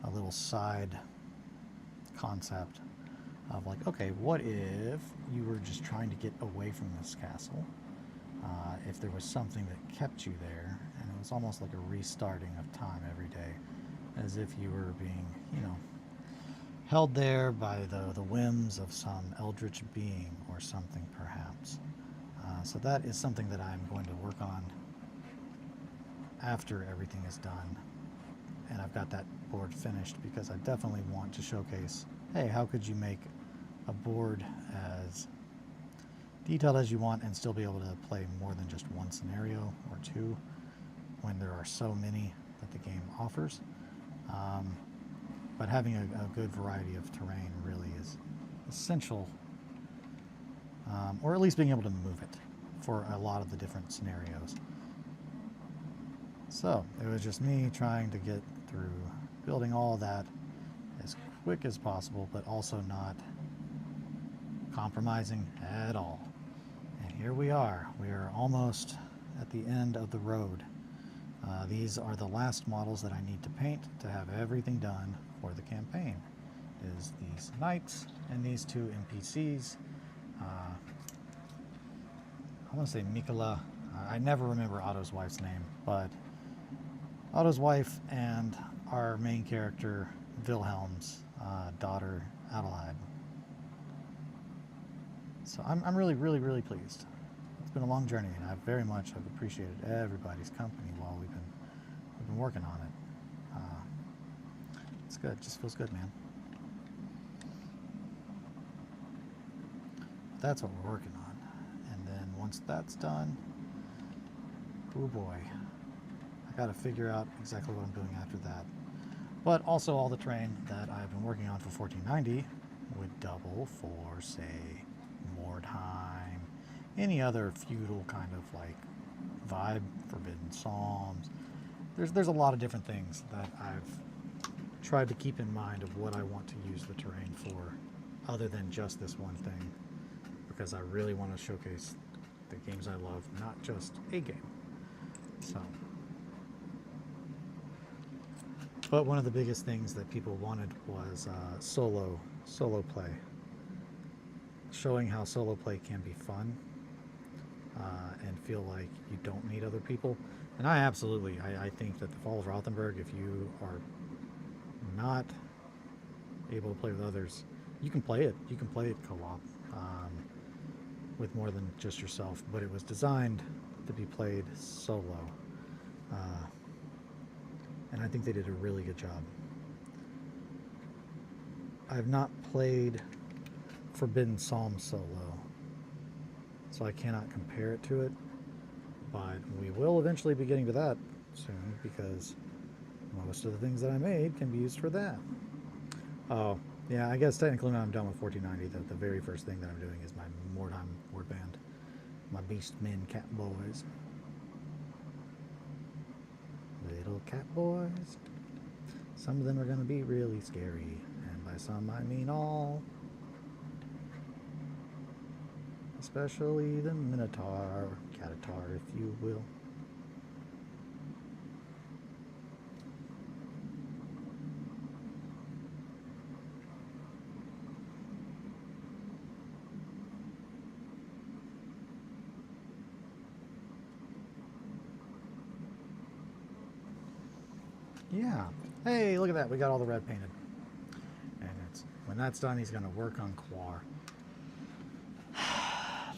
a little side concept of like, okay, what if you were just trying to get away from this castle? If there was something that kept you there, and it was almost like a restarting of time every day, as if you were being, held there by the whims of some eldritch being or something, perhaps. So that is something that I'm going to work on after everything is done. And I've got that board finished, because I definitely want to showcase, hey, how could you make a board as detailed as you want and still be able to play more than just one scenario or two when there are so many that the game offers. But having a good variety of terrain really is essential or at least being able to move it for a lot of the different scenarios. So it was just me trying to get through building all of that as quick as possible, but also not compromising at all. And here we are. We are almost at the end of the road. These are the last models that I need to paint to have everything done for the campaign. Is these knights and these two NPCs. I want to say Mikola. I never remember Otto's wife's name, but Otto's wife and our main character Wilhelm's daughter Adelaide. So I'm really pleased. It's been a long journey, and I very much have appreciated everybody's company while we've been working on it. It's good. It just feels good, man. That's what we're working on. And then once that's done, oh boy, I got to figure out exactly what I'm doing after that. But also all the terrain that I've been working on for 1490 would double for, say, Mordheim, any other feudal kind of like vibe, Forbidden Psalms. There's a lot of different things that I've tried to keep in mind of what I want to use the terrain for, other than just this one thing, because I really want to showcase the games I love, not just a game. So, but one of the biggest things that people wanted was solo play, showing how solo play can be fun and feel like you don't need other people. And I think that the Fall of Rothenburg, if you are not able to play with others, you can play it. You can play it co-op with more than just yourself. But it was designed to be played solo, and I think they did a really good job. I've not played Forbidden Psalm solo, so I cannot compare it to it. But we will eventually be getting to that soon, because most of the things that I made can be used for that. Oh, yeah, I guess technically when I'm done with 1490, the very first thing that I'm doing is my Mordheim warband, my Beastmen cat boys. Little cat boys. Some of them are going to be really scary, and by some I mean all. Especially the Minotaur, Catatar, if you will. Yeah. Hey, look at that. We got all the red painted. And when that's done, he's going to work on Quar.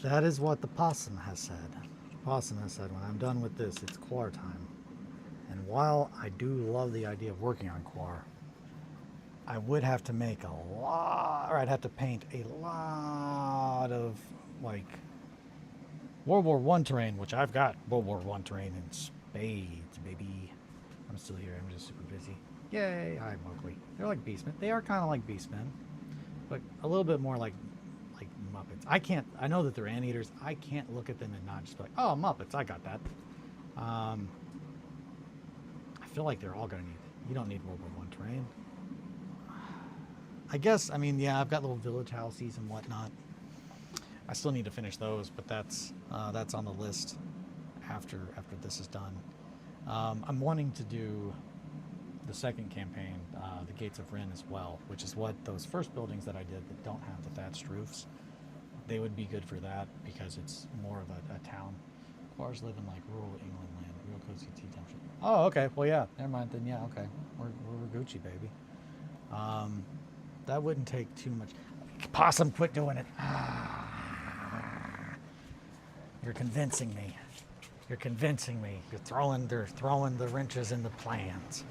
That is what the possum has said. The possum has said, when I'm done with this, it's Quar time. And while I do love the idea of working on Quar, I would have to make a lot, or I'd have to paint a lot of, like, World War I terrain, which I've got World War I terrain in spades, baby. I'm still here. I'm just super busy. Yay! Hi, Mowgli. They're like beastmen. They are kind of like beastmen, but a little bit more like Muppets. I know that they're anteaters. I can't look at them and not just be like, oh, Muppets, I got that. I feel like they're all going to need it. You don't need World War I terrain. I guess, yeah, I've got little village houses and whatnot. I still need to finish those, but that's on the list after this is done. I'm wanting to do the second campaign, the Gates of Ren as well, which is what those first buildings that I did that don't have the thatched roofs, they would be good for that, because it's more of a town. Quars live in like rural England land, real cozy tea temperature. Oh, okay. Well, yeah. Never mind then. Yeah, okay. We're Gucci, baby. That wouldn't take too much. Possum, quit doing it. You're convincing me. You're convincing me. They're throwing the wrenches in the plans.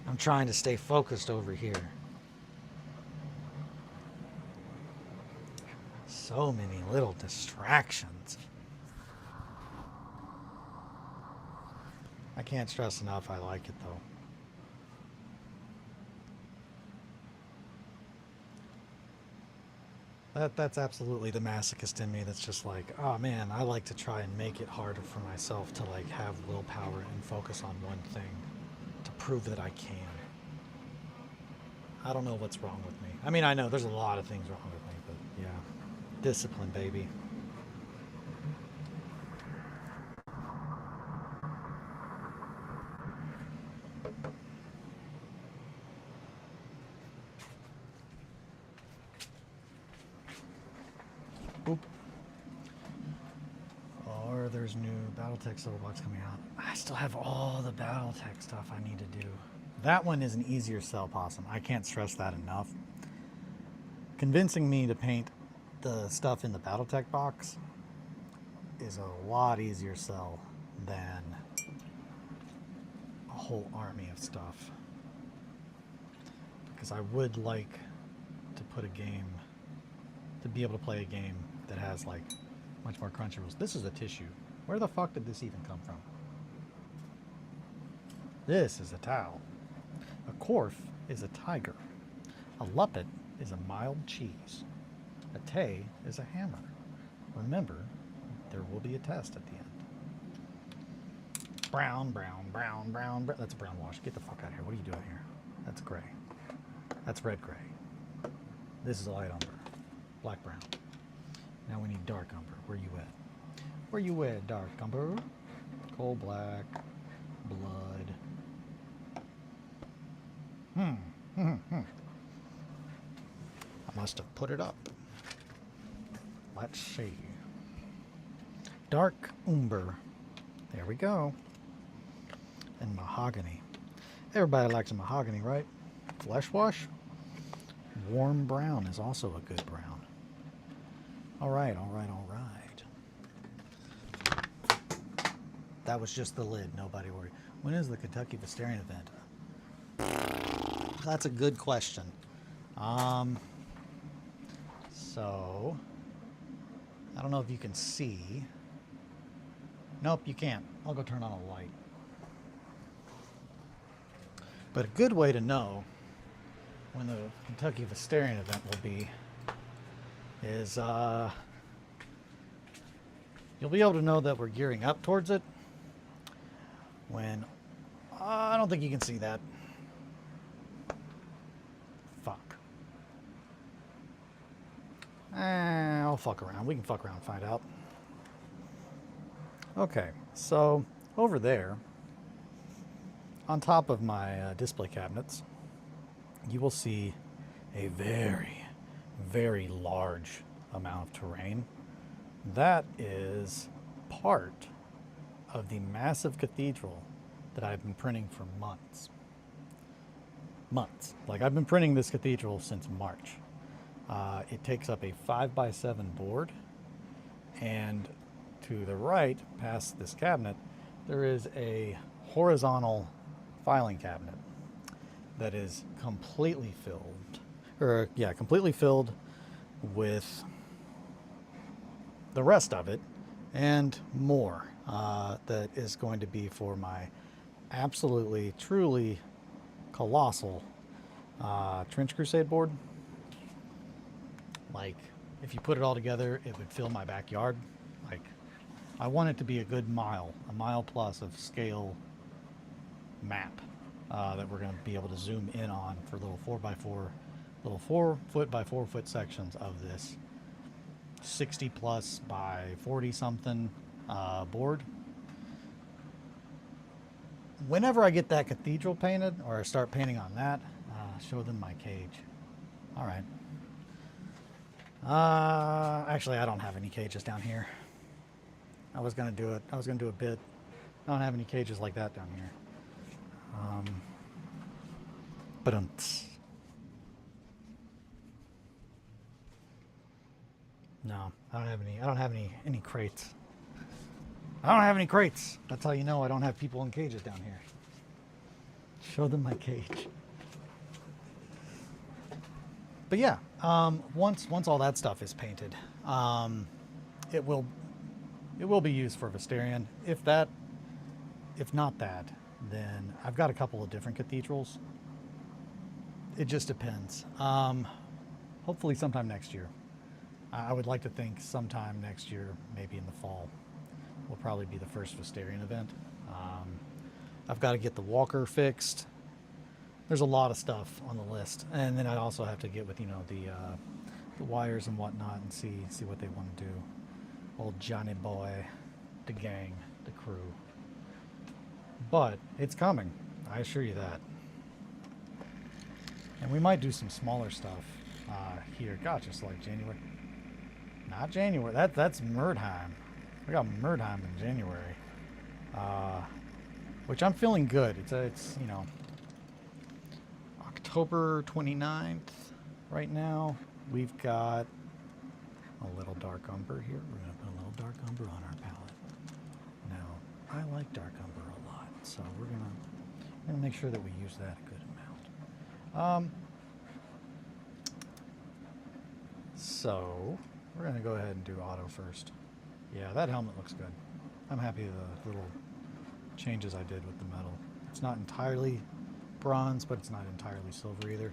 I'm trying to stay focused over here. So many little distractions. I can't stress enough I like it though. That's absolutely the masochist in me that's just like, oh man, I like to try and make it harder for myself to like have willpower and focus on one thing to prove that I can. I don't know what's wrong with me. I mean, I know there's a lot of things wrong with me, but yeah. Discipline, baby. Boop. Or there's new Battletech Silver Box coming out. I still have all the Battletech stuff I need to do. That one is an easier sell possum. I can't stress that enough. Convincing me to paint the stuff in the Battletech box is a lot easier sell than a whole army of stuff. Because I would like to put a game, to be able to play a game that has like much more crunchy rules. This is a tissue. Where the fuck did this even come from? This is a towel. A korf is a tiger. A luppet is a mild cheese. A tay is a hammer. Remember, there will be a test at the end. Brown, brown, brown, brown, brown. That's a brown wash. Get the fuck out of here. What are you doing here? That's gray. That's red gray. This is a light umber. Black brown. Now we need dark umber. Where you at? Where you at, dark umber? Coal black. Blood. I must have put it up. Let's see. Dark umber. There we go. And mahogany. Everybody likes a mahogany, right? Flesh wash. Warm brown is also a good brown. All right, all right, all right. That was just the lid. Nobody worry. When is the Kentucky Vegetarian event? That's a good question. So I don't know if you can see. Nope, you can't. I'll go turn on a light. But a good way to know when the Kentucky Vegetarian event will be is you'll be able to know that we're gearing up towards it when I don't think you can see that. Fuck. I'll fuck around. We can fuck around and find out. Okay, so over there, on top of my display cabinets, you will see a very, very large amount of terrain. That is part of the massive cathedral that I've been printing for months. Months. Like, I've been printing this cathedral since March. It takes up a 5x7 board, and to the right, past this cabinet, there is a horizontal filing cabinet that is completely filled, completely filled with the rest of it and more that is going to be for my absolutely, truly colossal Trench Crusade board. Like, if you put it all together, it would fill my backyard. Like, I want it to be a good mile, a mile plus of scale map that we're going to be able to zoom in on for little 4x4, little 4 foot by 4 foot sections of this 60 plus by 40 something board. Whenever I get that cathedral painted, or I start painting on that, show them my cage. All right. Actually, I don't have any cages down here. I was gonna do it. I was gonna do a bit. I don't have any cages like that down here. But no, I don't have any. I don't have any crates. I don't have any crates. That's how you know I don't have people in cages down here. Show them my cage. But yeah, once all that stuff is painted, it will be used for Vesterian. If not that, then I've got a couple of different cathedrals. It just depends. Hopefully sometime next year, I would like to think sometime next year, maybe in the fall, will probably be the first Visterian event. I've got to get the walker fixed. There's a lot of stuff on the list, and then I also have to get with the wires and whatnot and see what they want to do. Old Johnny boy, the gang, the crew. But it's coming, I assure you that. And we might do some smaller stuff here. God, just like January. Not January. That's Merdheim. We got Merdheim in January, which I'm feeling good. It's October 29th right now. We've got a little dark umber here. We're gonna put a little dark umber on our palette. Now, I like dark umber a lot, so we're gonna make sure that we use that a good amount. So we're gonna go ahead and do auto first. Yeah, that helmet looks good. I'm happy with the little changes I did with the metal. It's not entirely bronze, but it's not entirely silver either.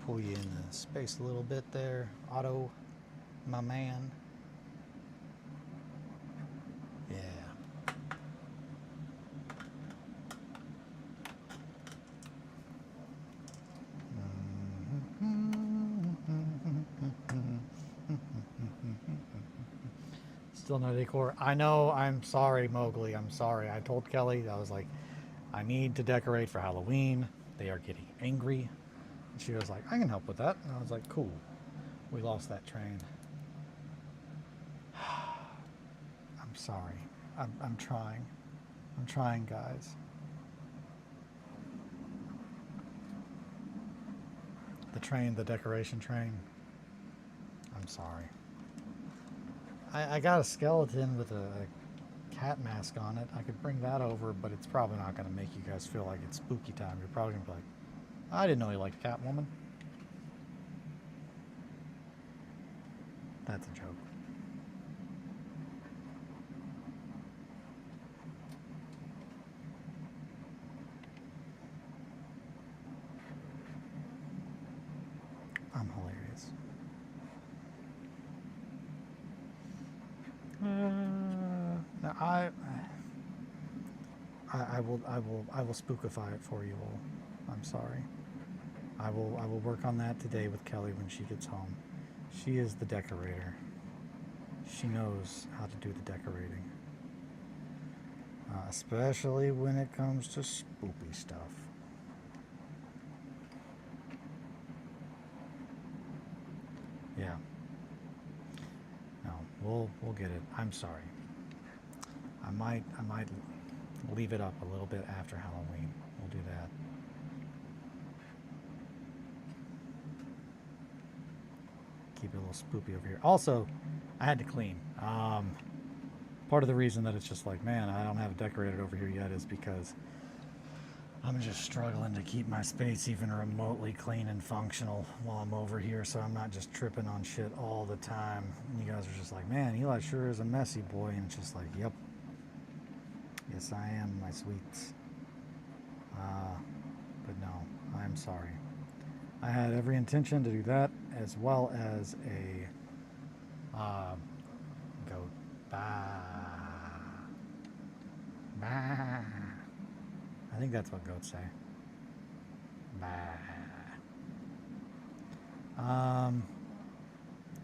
Pull you in the space a little bit there, Otto, my man. Yeah. Still no decor. I know. I'm sorry, Mowgli. I'm sorry. I told Kelly, I was like, I need to decorate for Halloween. They are getting angry. And she was like, I can help with that. And I was like, cool. We lost that train. I'm sorry. I'm trying. I'm trying, guys. The train, the decoration train. I'm sorry. I got a skeleton with a cat mask on it. I could bring that over, but it's probably not going to make you guys feel like it's spooky time. You're probably going to be like, I didn't know you liked Catwoman. That's a joke. I'm hilarious. Now I will spookify it for you all. I'm sorry. I will work on that today with Kelly when she gets home. She is the decorator. She knows how to do the decorating. Especially when it comes to spoopy stuff. Yeah. No, we'll get it. I'm sorry. I might leave it up a little bit after Halloween. We'll do that. Keep it a little spoopy over here. Also, I had to clean. Part of the reason that it's just like, man, I don't have it decorated over here yet is because I'm just struggling to keep my space even remotely clean and functional while I'm over here, so I'm not just tripping on shit all the time. And you guys are just like, man, Eli sure is a messy boy, and it's just like, yep. Yes, I am, my sweets. But no, I'm sorry. I had every intention to do that, as well as a goat. Bah. Bah. I think that's what goats say. Bah.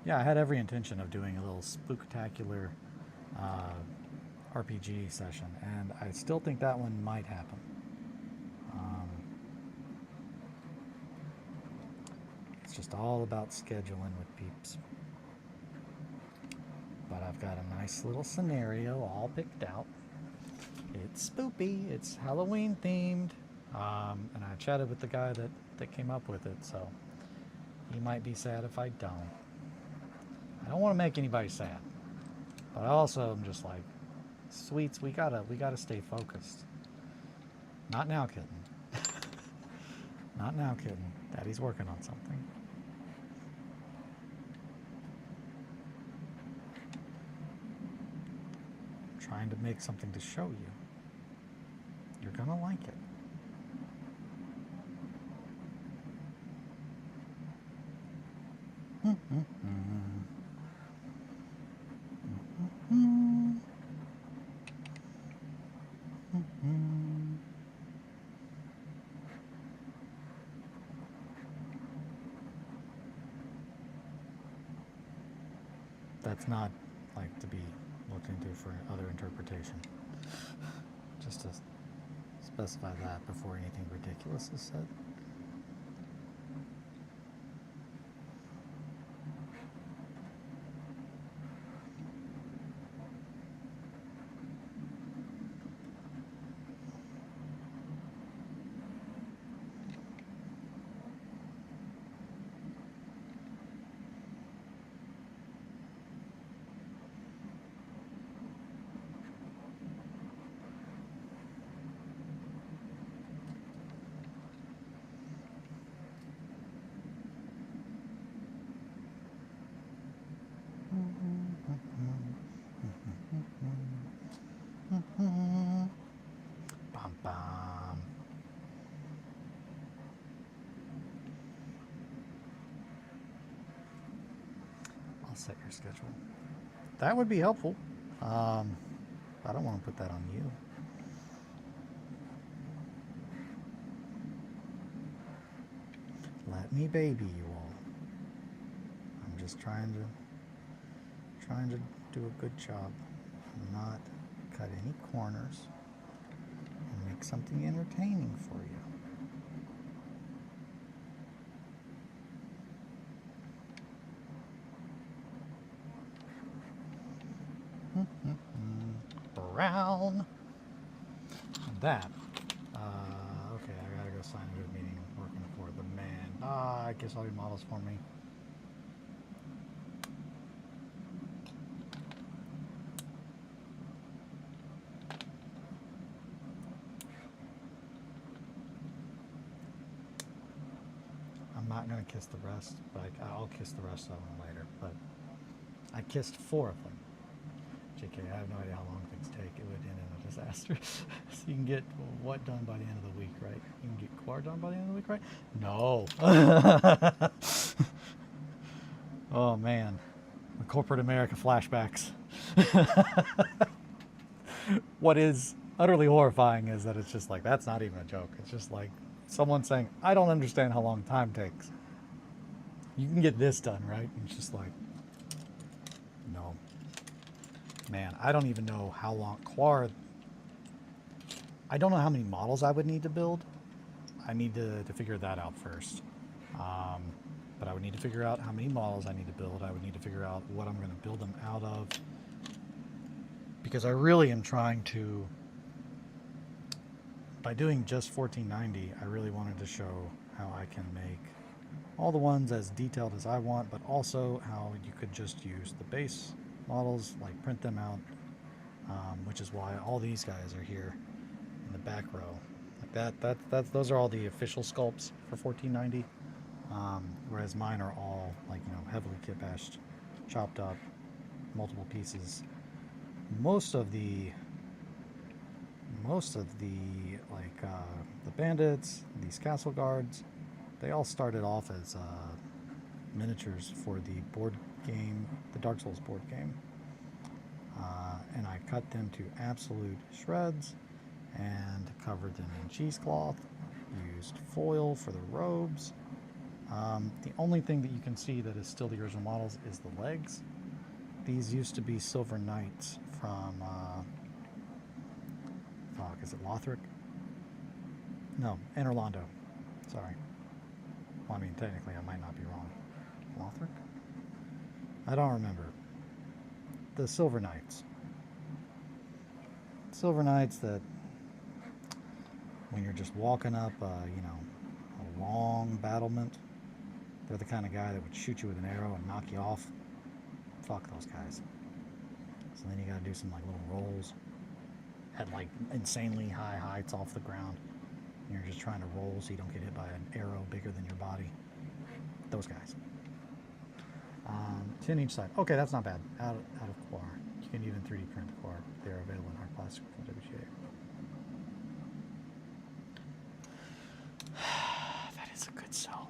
Yeah, I had every intention of doing a little spooktacular RPG session, and I still think that one might happen. It's just all about scheduling with peeps. But I've got a nice little scenario all picked out. It's spoopy, it's Halloween themed, and I chatted with the guy that came up with it, so he might be sad if I don't. I don't want to make anybody sad, but I also am just like, sweets, we gotta stay focused. Not now, kitten. Not now, kitten. Daddy's working on something. I'm trying to make something to show you. You're gonna like it. That's not like to be looked into for other interpretation. Just to specify that before anything ridiculous is said. Bum, bum. I'll set your schedule. That would be helpful. I don't want to put that on you. Let me baby you all. I'm just trying to do a good job. Not cut any corners and make something entertaining for you. Brown. That. Okay, I gotta go sign into a meeting working for the man. I guess all your models for me. I'm not gonna kiss the rest, but I'll kiss the rest of them later. But I kissed 4 of them. JK, I have no idea how long things take. It would end in a disaster. So you can get what done by the end of the week, right? You can get Quar done by the end of the week, right? No. Oh man, the corporate America flashbacks. What is utterly horrifying is that it's just like, that's not even a joke. It's just like someone saying, I don't understand how long time takes. You can get this done, right? And it's just like, no. Man, I don't even know how long Quar. I don't know how many models I would need to build. I need to figure that out first. But I would need to figure out how many models I need to build. I would need to figure out what I'm going to build them out of. Because I really am trying to, by doing just 1490, I really wanted to show how I can make all the ones as detailed as I want, but also how you could just use the base models, like print them out, which is why all these guys are here in the back row. Like those are all the official sculpts for 1490, whereas mine are all like, you know, heavily kit bashed, chopped up, multiple pieces. Most of the like the bandits, these castle guards, they all started off as miniatures for the board game, the Dark Souls board game, and I cut them to absolute shreds and covered them in cheesecloth, used foil for the robes. The only thing that you can see that is still the original models is the legs. These used to be Silver Knights from is it Lothric? No, Enerlando. Sorry. Well, I mean, technically I might not be wrong. Lothric? I don't remember. The Silver Knights. Silver Knights that when you're just walking up, you know, a long battlement, they're the kind of guy that would shoot you with an arrow and knock you off. Fuck those guys. So then you gotta do some like little rolls at like insanely high heights off the ground. And you're just trying to roll so you don't get hit by an arrow bigger than your body. Those guys. 10 each side. Okay, that's not bad. Out of Quar. You can even 3D print Quar. They're available in hard plastic from WGA. That is a good sell.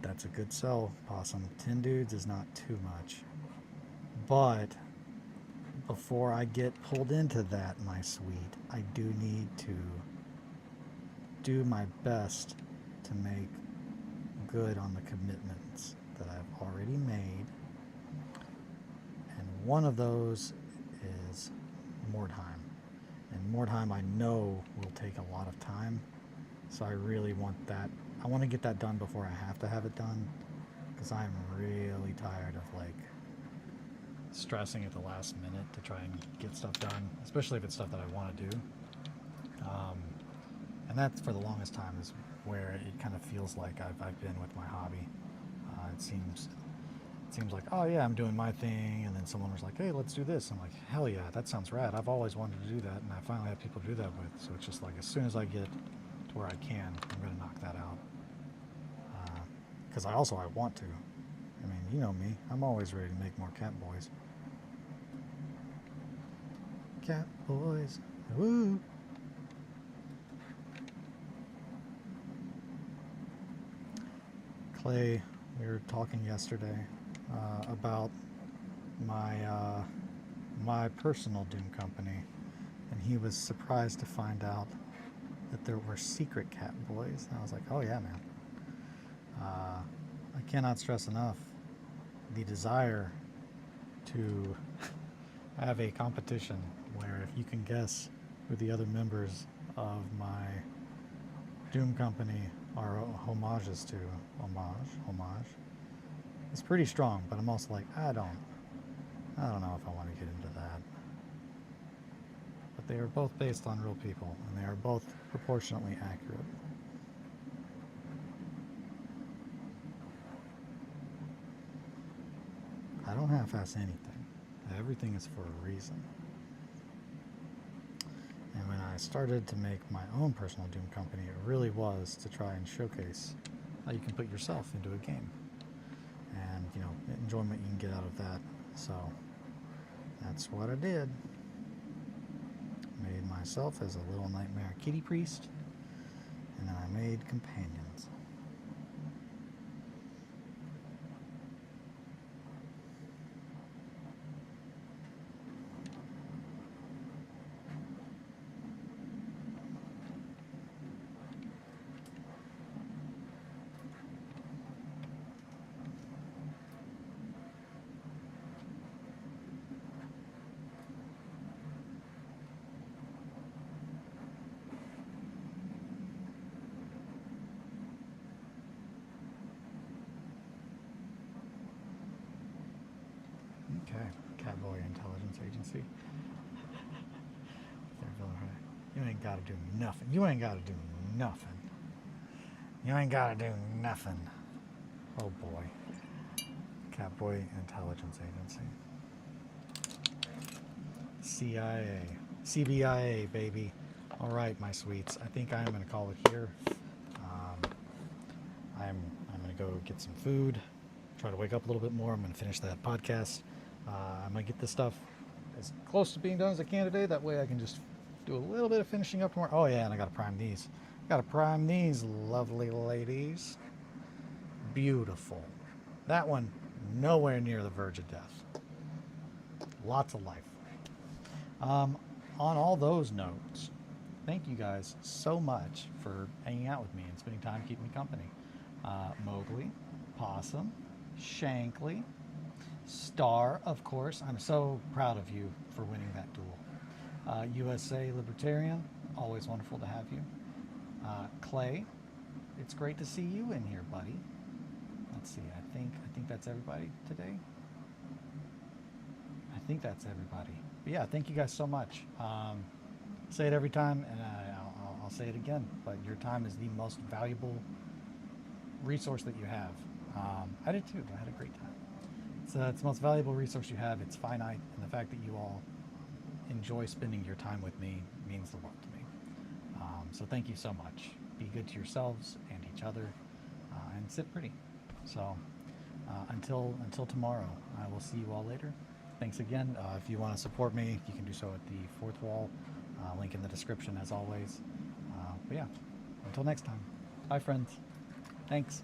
That's a good sell, Possum. 10 dudes is not too much. But before I get pulled into that, my sweet, I do need to do my best to make good on the commitments that I've already made. And one of those is Mordheim. And Mordheim I know will take a lot of time. So I really want that. I want to get that done before I have to have it done. Because I'm really tired of like stressing at the last minute to try and get stuff done. Especially if it's stuff that I want to do. And that for the longest time is where it kind of feels like I've been with my hobby. It seems like, oh yeah, I'm doing my thing, and then someone was like, hey, let's do this. I'm like, hell yeah, that sounds rad. I've always wanted to do that, and I finally have people to do that with. So it's just like, as soon as I get to where I can, I'm gonna knock that out. Because I want to. I mean, you know me. I'm always ready to make more cat boys. Cat boys. Woo! Clay, we were talking yesterday about my personal Doom company, and he was surprised to find out that there were secret cat boys. And I was like, oh yeah, man. I cannot stress enough the desire to have a competition where if you can guess who the other members of my Doom company are homages to. Homage. It's pretty strong, but I'm also like, I don't know if I want to get into that. But they are both based on real people, and they are both proportionately accurate. I don't half-ass anything. Everything is for a reason. And when I started to make my own personal Doom company, it really was to try and showcase how you can put yourself into a game. And, you know, enjoyment you can get out of that. So, that's what I did. Made myself as a little nightmare kitty priest. And then I made companions. Okay, Catboy Intelligence Agency. You ain't gotta do nothing. You ain't gotta do nothing. You ain't gotta do nothing. Oh boy. Catboy Intelligence Agency. CIA. CBIA, baby. Alright, my sweets. I think I am gonna call it here. I'm gonna go get some food. Try to wake up a little bit more. I'm gonna finish that podcast. I'm gonna get this stuff as close to being done as I can today. That way I can just do a little bit of finishing up tomorrow. Oh yeah, and I gotta prime these. Gotta prime these lovely ladies. Beautiful. That one, nowhere near the verge of death. Lots of life. On all those notes, thank you guys so much for hanging out with me and spending time keeping me company. Mowgli, Possum, Shankly, Star, of course. I'm so proud of you for winning that duel. USA Libertarian, always wonderful to have you. Clay, it's great to see you in here, buddy. Let's see, I think that's everybody today. I think that's everybody. But yeah, thank you guys so much. Say it every time, and I'll say it again, but your time is the most valuable resource that you have. I did too. I had a great time. It's the most valuable resource you have. It's finite, and the fact that you all enjoy spending your time with me means the world to me. So thank you so much. Be good to yourselves and each other, and sit pretty. So until tomorrow, I will see you all later. Thanks again. If you want to support me, you can do so at the fourth wall. Link in the description as always. But yeah, until next time. Bye, friends. Thanks.